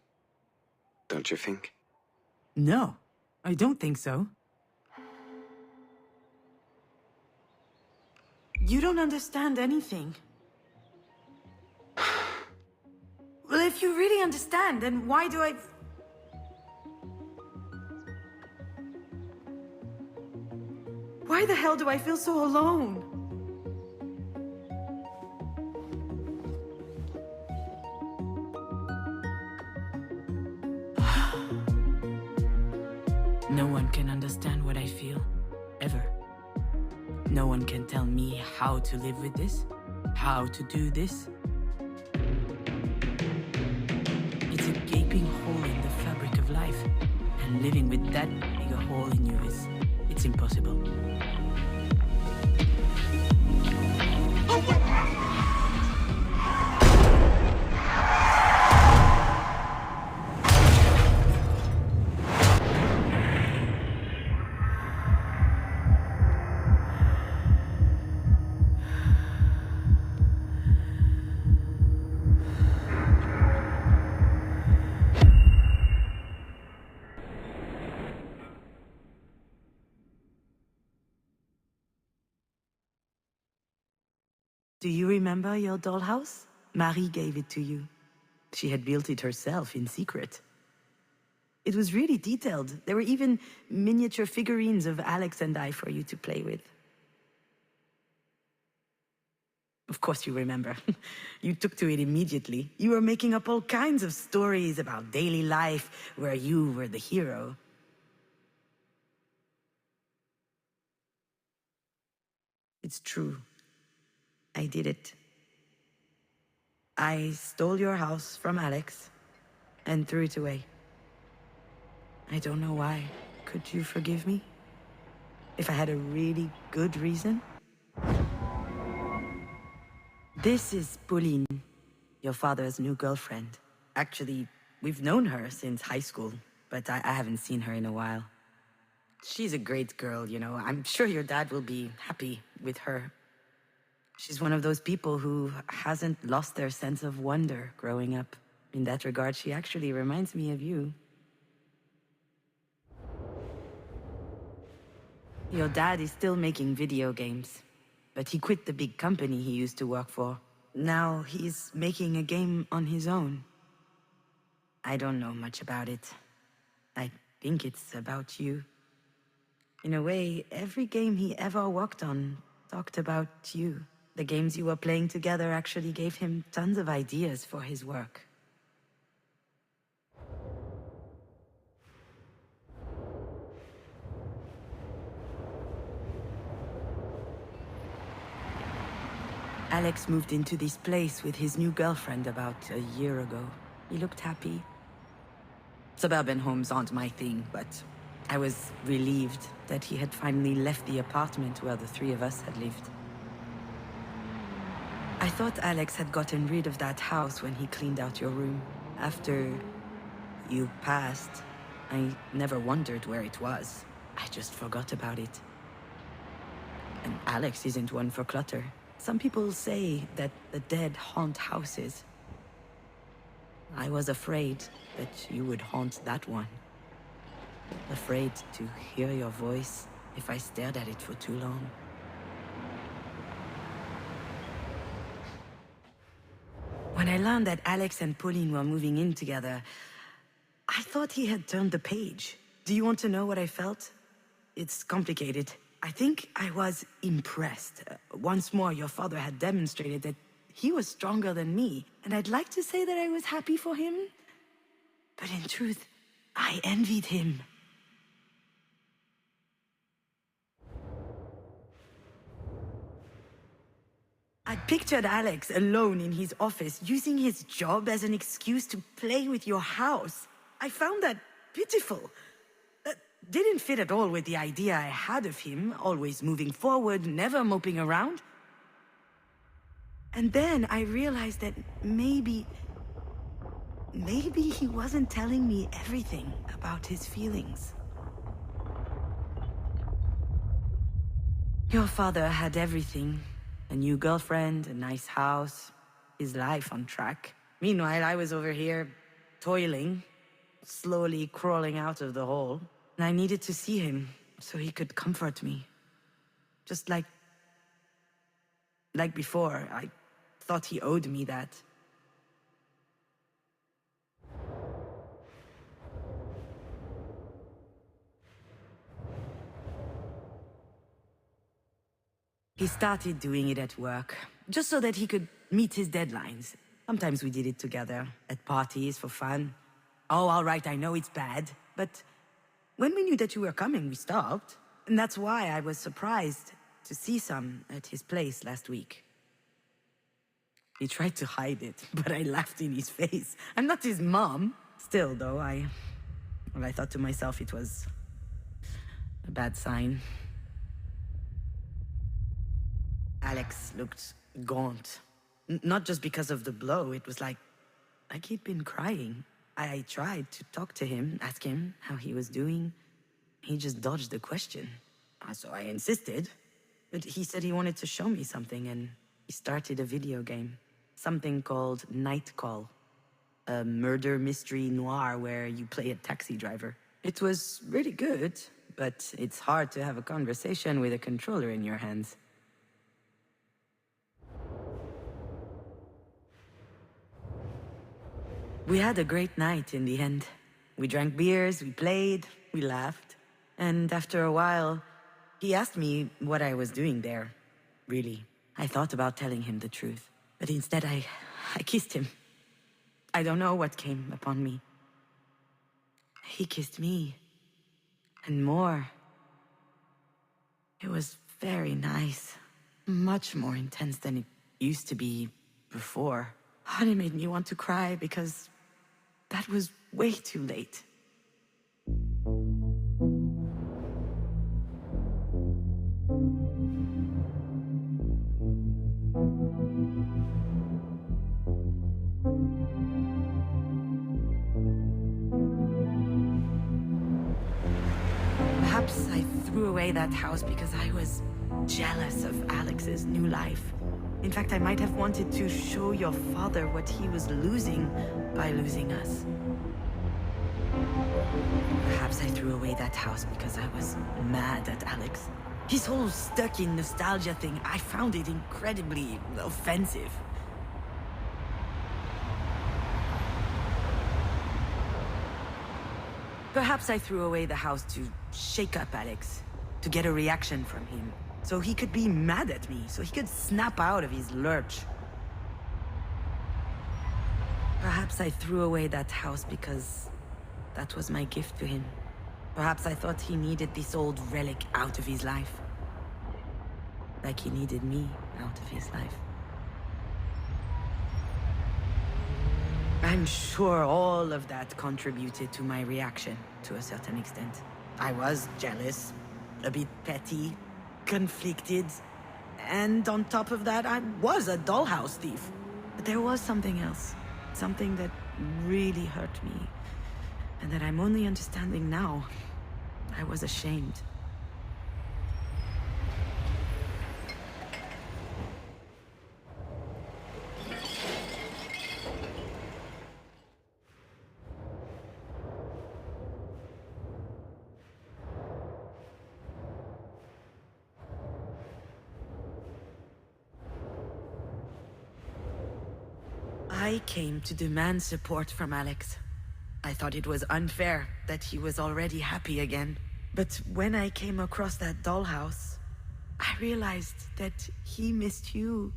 Don't you think? No, I don't think so. You don't understand anything. Well, if you really understand, then why do I... Why the hell do I feel so alone? No one can understand what I feel, ever. No one can tell me how to live with this, how to do this. It's a gaping hole in the fabric of life, and living with that big a hole in you it's impossible. Do you remember your dollhouse? Marie gave it to you. She had built it herself in secret. It was really detailed. There were even miniature figurines of Alex and I for you to play with. Of course you remember. You took to it immediately. You were making up all kinds of stories about daily life where you were the hero. It's true. I did it. I stole your house from Alex and threw it away. I don't know why. Could you forgive me? If I had a really good reason? This is Pauline, your father's new girlfriend. Actually, we've known her since high school. but I haven't seen her in a while. She's a great girl, you know. I'm sure your dad will be happy with her. She's one of those people who hasn't lost their sense of wonder growing up. In that regard, she actually reminds me of you. Your dad is still making video games, but he quit the big company he used to work for. Now he's making a game on his own. I don't know much about it. I think it's about you. In a way, every game he ever worked on talked about you. The games you were playing together actually gave him tons of ideas for his work. Alex moved into this place with his new girlfriend about a year ago. He looked happy. Suburban homes aren't my thing, but I was relieved that he had finally left the apartment where the three of us had lived. I thought Alex had gotten rid of that house when he cleaned out your room. After you passed, I never wondered where it was. I just forgot about it. And Alex isn't one for clutter. Some people say that the dead haunt houses. I was afraid that you would haunt that one. Afraid to hear your voice if I stared at it for too long. When I learned that Alex and Pauline were moving in together, I thought he had turned the page. Do you want to know what I felt? It's complicated. I think I was impressed. Once more, your father had demonstrated that he was stronger than me, and I'd like to say that I was happy for him. But in truth, I envied him. I pictured Alex alone in his office, using his job as an excuse to play with your house. I found that pitiful. That didn't fit at all with the idea I had of him, always moving forward, never moping around. And then I realized that maybe he wasn't telling me everything about his feelings. Your father had everything. A new girlfriend, a nice house, his life on track. Meanwhile, I was over here, toiling, slowly crawling out of the hole. And I needed to see him, so he could comfort me. Just like before, I thought he owed me that. He started doing it at work, just so that he could meet his deadlines. Sometimes we did it together, at parties for fun. Oh, all right, I know it's bad, but when we knew that you were coming, we stopped. And that's why I was surprised to see some at his place last week. He tried to hide it, but I laughed in his face. I'm not his mom. Still, though, I thought to myself it was a bad sign. Alex looked gaunt. Not just because of the blow, it was like he'd been crying. I tried to talk to him, ask him how he was doing. He just dodged the question. So I insisted, but he said he wanted to show me something, and he started a video game. Something called Night Call. A murder mystery noir where you play a taxi driver. It was really good, but it's hard to have a conversation with a controller in your hands. We had a great night in the end. We drank beers, we played, we laughed. And after a while, he asked me what I was doing there. Really, I thought about telling him the truth. But instead, I kissed him. I don't know what came upon me. He kissed me. And more. It was very nice. Much more intense than it used to be before. And it made me want to cry because that was way too late. threw away that house because I was jealous of Alex's new life. In fact, I might have wanted to show your father what he was losing by losing us. Perhaps I threw away that house because I was mad at Alex. His whole stuck in nostalgia thing, I found it incredibly offensive. Perhaps I threw away the house to shake up Alex, to get a reaction from him, so he could be mad at me, so he could snap out of his lurch. Perhaps I threw away that house because that was my gift to him. Perhaps I thought he needed this old relic out of his life. Like he needed me out of his life. I'm sure all of that contributed to my reaction, to a certain extent. I was jealous, a bit petty, conflicted, and on top of that, I was a dollhouse thief. But there was something else, something that really hurt me, and that I'm only understanding now. I was ashamed. I came to demand support from Alex. I thought it was unfair that he was already happy again. But when I came across that dollhouse, I realized that he missed you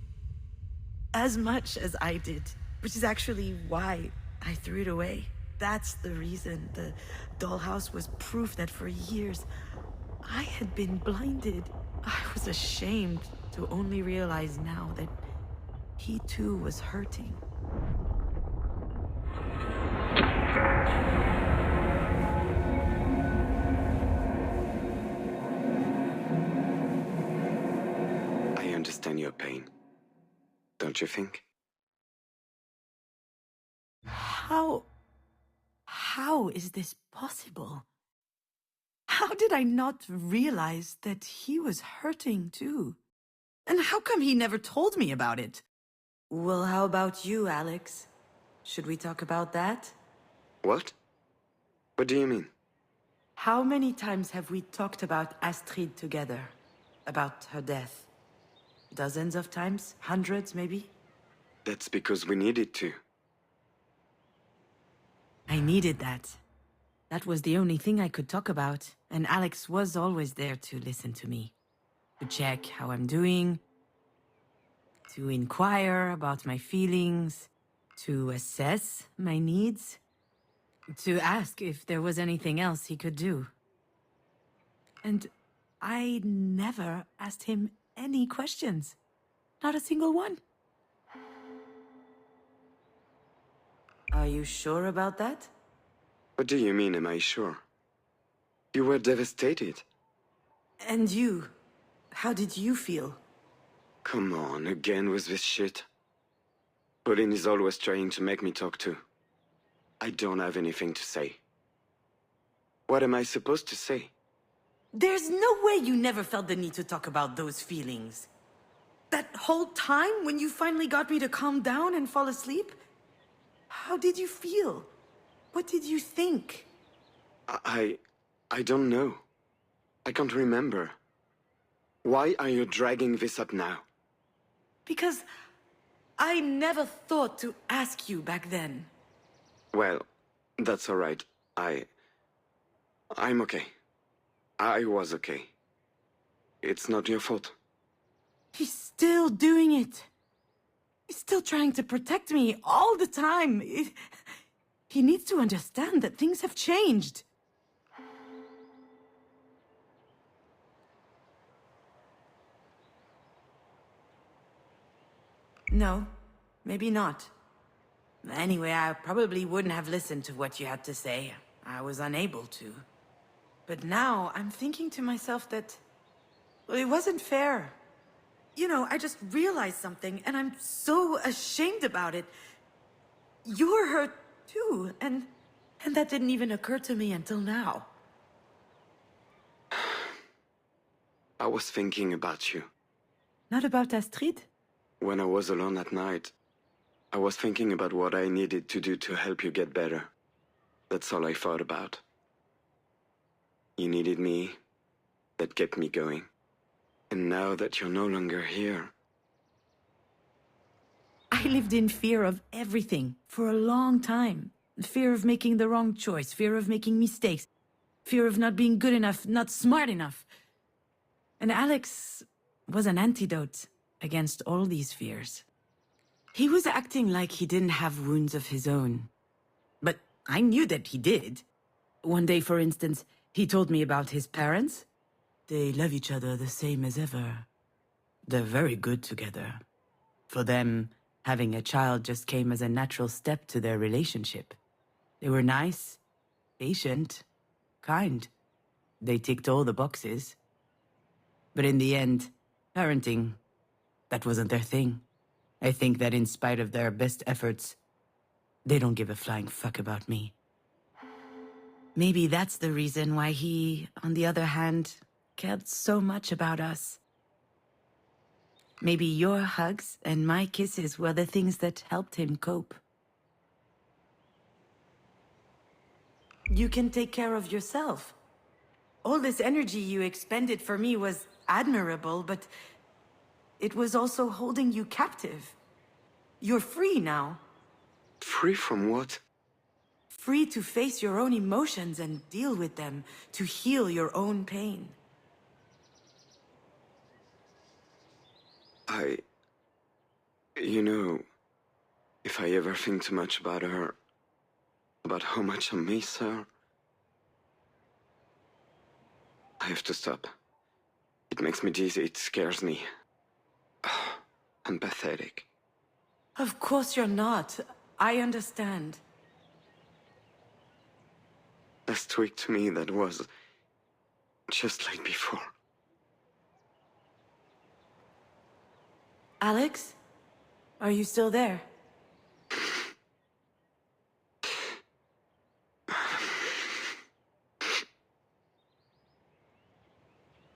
as much as I did, which is actually why I threw it away. That's the reason. The dollhouse was proof that for years I had been blinded. I was ashamed to only realize now that he too was hurting. I understand your pain. Don't you think? How is this possible? How did I not realize that he was hurting too? And how come he never told me about it? Well, how about you, Alex? Should we talk about that? What? What do you mean? How many times have we talked about Astrid together? About her death? Dozens of times? Hundreds, maybe? That's because we needed to. I needed that. That was the only thing I could talk about, and Alex was always there to listen to me. To check how I'm doing, to inquire about my feelings, to assess my needs, to ask if there was anything else he could do. And I never asked him any questions. Not a single one. Are you sure about that? What do you mean, am I sure? You were devastated. And you? How did you feel? Come on, again with this shit. Pauline is always trying to make me talk to. I don't have anything to say. What am I supposed to say? There's no way you never felt the need to talk about those feelings. That whole time when you finally got me to calm down and fall asleep? How did you feel? What did you think? I don't know. I can't remember. Why are you dragging this up now? Because I never thought to ask you back then. Well, that's all right. I'm okay. I was okay. It's not your fault. He's still doing it. He's still trying to protect me all the time. He needs to understand that things have changed. No, maybe not. Anyway, I probably wouldn't have listened to what you had to say. I was unable to. But now, I'm thinking to myself that it wasn't fair. You know, I just realized something, and I'm so ashamed about it. You're hurt too, and that didn't even occur to me until now. I was thinking about you. Not about Astrid? When I was alone at night, I was thinking about what I needed to do to help you get better. That's all I thought about. You needed me. That kept me going. And now that you're no longer here... I lived in fear of everything for a long time. Fear of making the wrong choice, fear of making mistakes, fear of not being good enough, not smart enough. And Alex was an antidote against all these fears. He was acting like he didn't have wounds of his own. But I knew that he did. One day, for instance, he told me about his parents. They love each other the same as ever. They're very good together. For them, having a child just came as a natural step to their relationship. They were nice, patient, kind. They ticked all the boxes. But in the end, parenting, that wasn't their thing. I think that in spite of their best efforts, they don't give a flying fuck about me. Maybe that's the reason why he, on the other hand, cared so much about us. Maybe your hugs and my kisses were the things that helped him cope. You can take care of yourself. All this energy you expended for me was admirable, but it was also holding you captive. You're free now. Free from what? Free to face your own emotions and deal with them, to heal your own pain. You know, if I ever think too much about her, about how much I miss her, I have to stop. It makes me dizzy, it scares me. I'm pathetic. Of course you're not. I understand. Last week to me, that was just like before. Alex? Are you still there?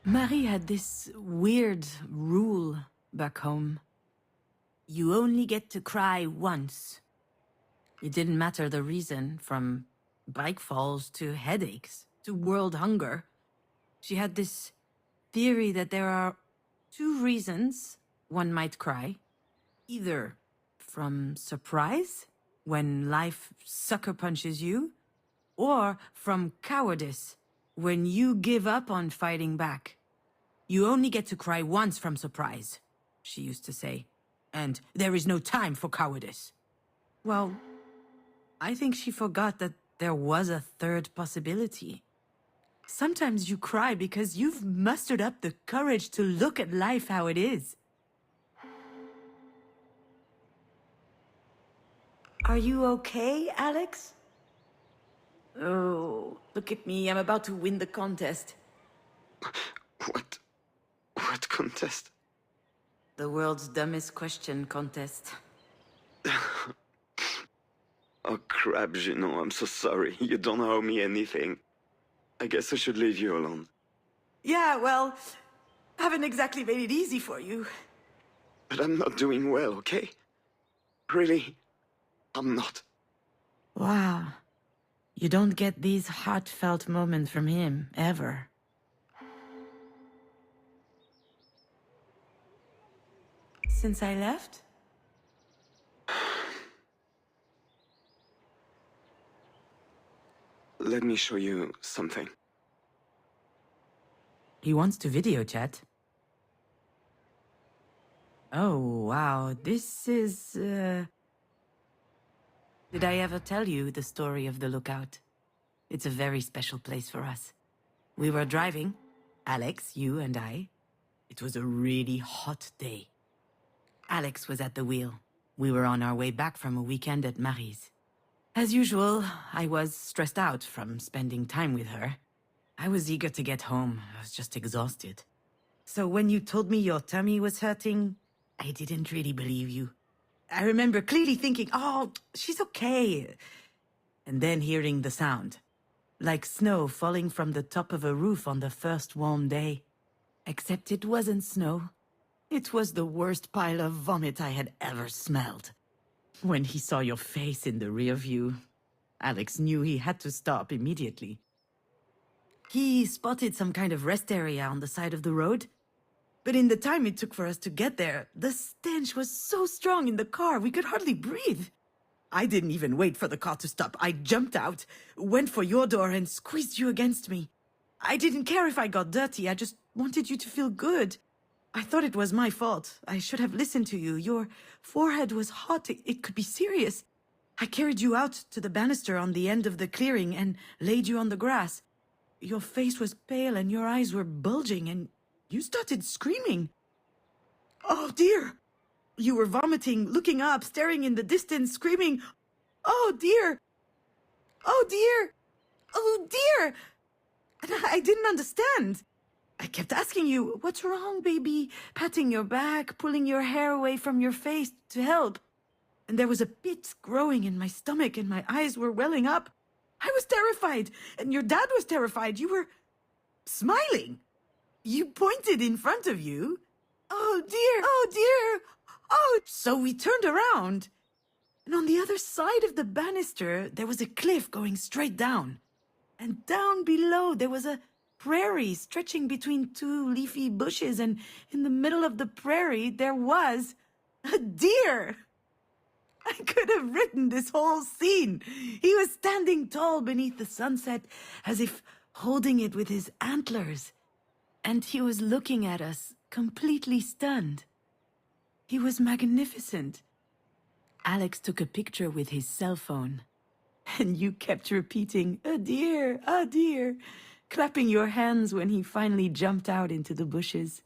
Marie had this weird rule back home. You only get to cry once. It didn't matter the reason, from bike falls to headaches to world hunger. She had this theory that there are two reasons one might cry. Either from surprise, when life sucker punches you, or from cowardice, when you give up on fighting back. You only get to cry once from surprise, she used to say. And there is no time for cowardice. Well, I think she forgot that there was a third possibility. Sometimes you cry because you've mustered up the courage to look at life how it is. Are you okay, Alex? Oh, look at me. I'm about to win the contest. What contest? The world's dumbest question contest. Oh crap, Junon, I'm so sorry. You don't owe me anything. I guess I should leave you alone. Yeah, well, I haven't exactly made it easy for you. But I'm not doing well, okay? Really, I'm not. Wow. You don't get these heartfelt moments from him, ever. Since I left? Let me show you something. He wants to video chat. Oh, wow. This is, Did I ever tell you the story of the Lookout? It's a very special place for us. We were driving, Alex, you and I. It was a really hot day. Alex was at the wheel. We were on our way back from a weekend at Marie's. As usual, I was stressed out from spending time with her. I was eager to get home. I was just exhausted. So when you told me your tummy was hurting, I didn't really believe you. I remember clearly thinking, oh, she's okay. And then hearing the sound. Like snow falling from the top of a roof on the first warm day. Except it wasn't snow. It was the worst pile of vomit I had ever smelled. When he saw your face in the rear view, Alex knew he had to stop immediately. He spotted some kind of rest area on the side of the road. But in the time it took for us to get there, the stench was so strong in the car we could hardly breathe. I didn't even wait for the car to stop. I jumped out, went for your door and squeezed you against me. I didn't care if I got dirty, I just wanted you to feel good. I thought it was my fault. I should have listened to you. Your forehead was hot. It could be serious. I carried you out to the banister on the end of the clearing and laid you on the grass. Your face was pale and your eyes were bulging and you started screaming. Oh dear! You were vomiting, looking up, staring in the distance, screaming, "Oh dear! Oh dear! Oh dear!" And I didn't understand. I kept asking you, "What's wrong, baby?" Patting your back, pulling your hair away from your face to help. And there was a pit growing in my stomach and my eyes were welling up. I was terrified, and your dad was terrified. You were smiling. You pointed in front of you. Oh dear, oh dear, oh. So we turned around. And on the other side of the banister, there was a cliff going straight down. And down below, there was a prairie stretching between two leafy bushes. And in the middle of the prairie, there was a deer. I could have written this whole scene. He was standing tall beneath the sunset, as if holding it with his antlers. And he was looking at us, completely stunned. He was magnificent. Alex took a picture with his cell phone. And you kept repeating, "A deer, a deer," clapping your hands when he finally jumped out into the bushes.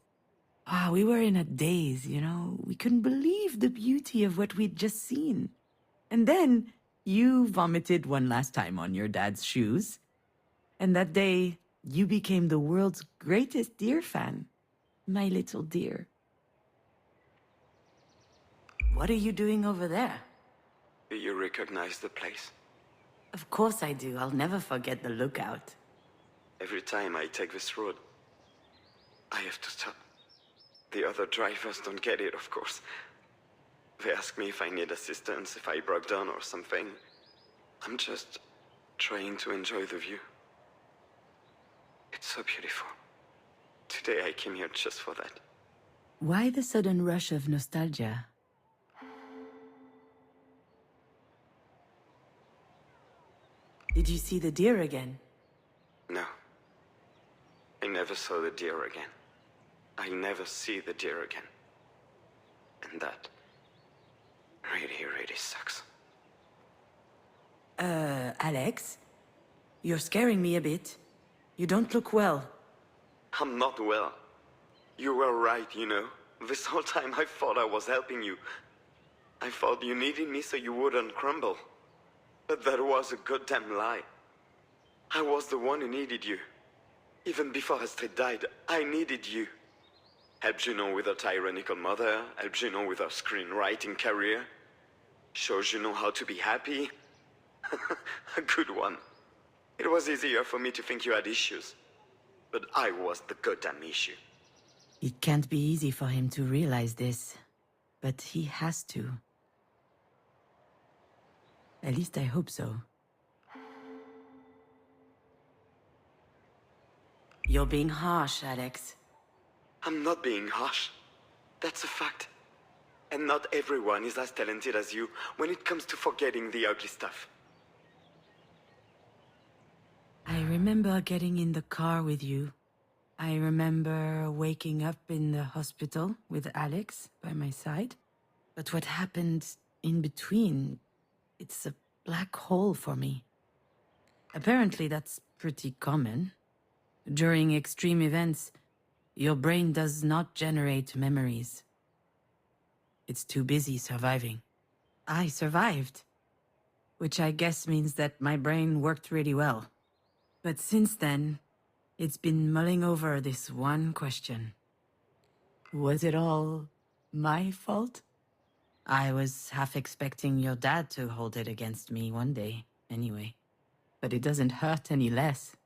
We were in a daze, you know. We couldn't believe the beauty of what we'd just seen. And then you vomited one last time on your dad's shoes. And that day, you became the world's greatest deer fan. My little deer. What are you doing over there? Do you recognize the place? Of course I do. I'll never forget the lookout. Every time I take this road, I have to stop. The other drivers don't get it, of course. They ask me if I need assistance, if I broke down or something. I'm just trying to enjoy the view. It's so beautiful. Today I came here just for that. Why the sudden rush of nostalgia? Did you see the deer again? No. I never saw the deer again. I'll never see the deer again. And that really, really sucks. Alex? You're scaring me a bit. You don't look well. I'm not well. You were right, you know. This whole time I thought I was helping you. I thought you needed me so you wouldn't crumble. But that was a goddamn lie. I was the one who needed you. Even before Astrid died, I needed you. Helped Juno with her tyrannical mother, helped Juno with her screenwriting career. Shows Juno how to be happy. A good one. It was easier for me to think you had issues. But I was the goddamn issue. It can't be easy for him to realize this, but he has to. At least I hope so. You're being harsh, Alex. I'm not being harsh. That's a fact. And not everyone is as talented as you when it comes to forgetting the ugly stuff. I remember getting in the car with you. I remember waking up in the hospital with Alex by my side. But what happened in between, it's a black hole for me. Apparently that's pretty common. During extreme events, your brain does not generate memories. It's too busy surviving. I survived, which I guess means that my brain worked really well. But since then, it's been mulling over this one question. Was it all my fault? I was half expecting your dad to hold it against me one day, anyway. But it doesn't hurt any less.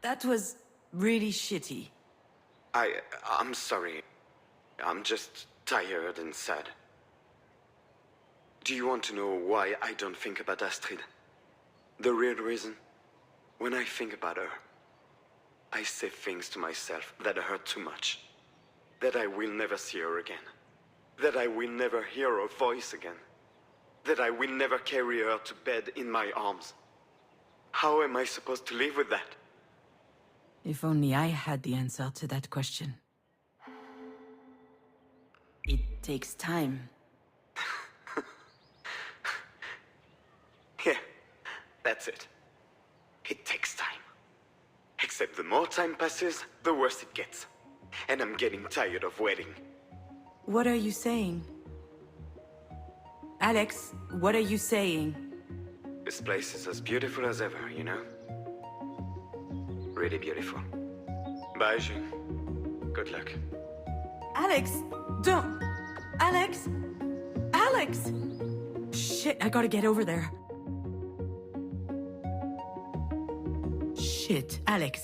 That was really shitty. I'm sorry. I'm just tired and sad. Do you want to know why I don't think about Astrid? The real reason? When I think about her, I say things to myself that hurt too much. That I will never see her again. That I will never hear her voice again. That I will never carry her to bed in my arms. How am I supposed to live with that? If only I had the answer to that question. It takes time. Yeah, that's it. It takes time. Except the more time passes, the worse it gets. And I'm getting tired of waiting. What are you saying? Alex, what are you saying? This place is as beautiful as ever, you know? Really beautiful. Bye, June. Good luck. Alex, don't... Alex! Alex! Shit, I gotta get over there. Shit, Alex.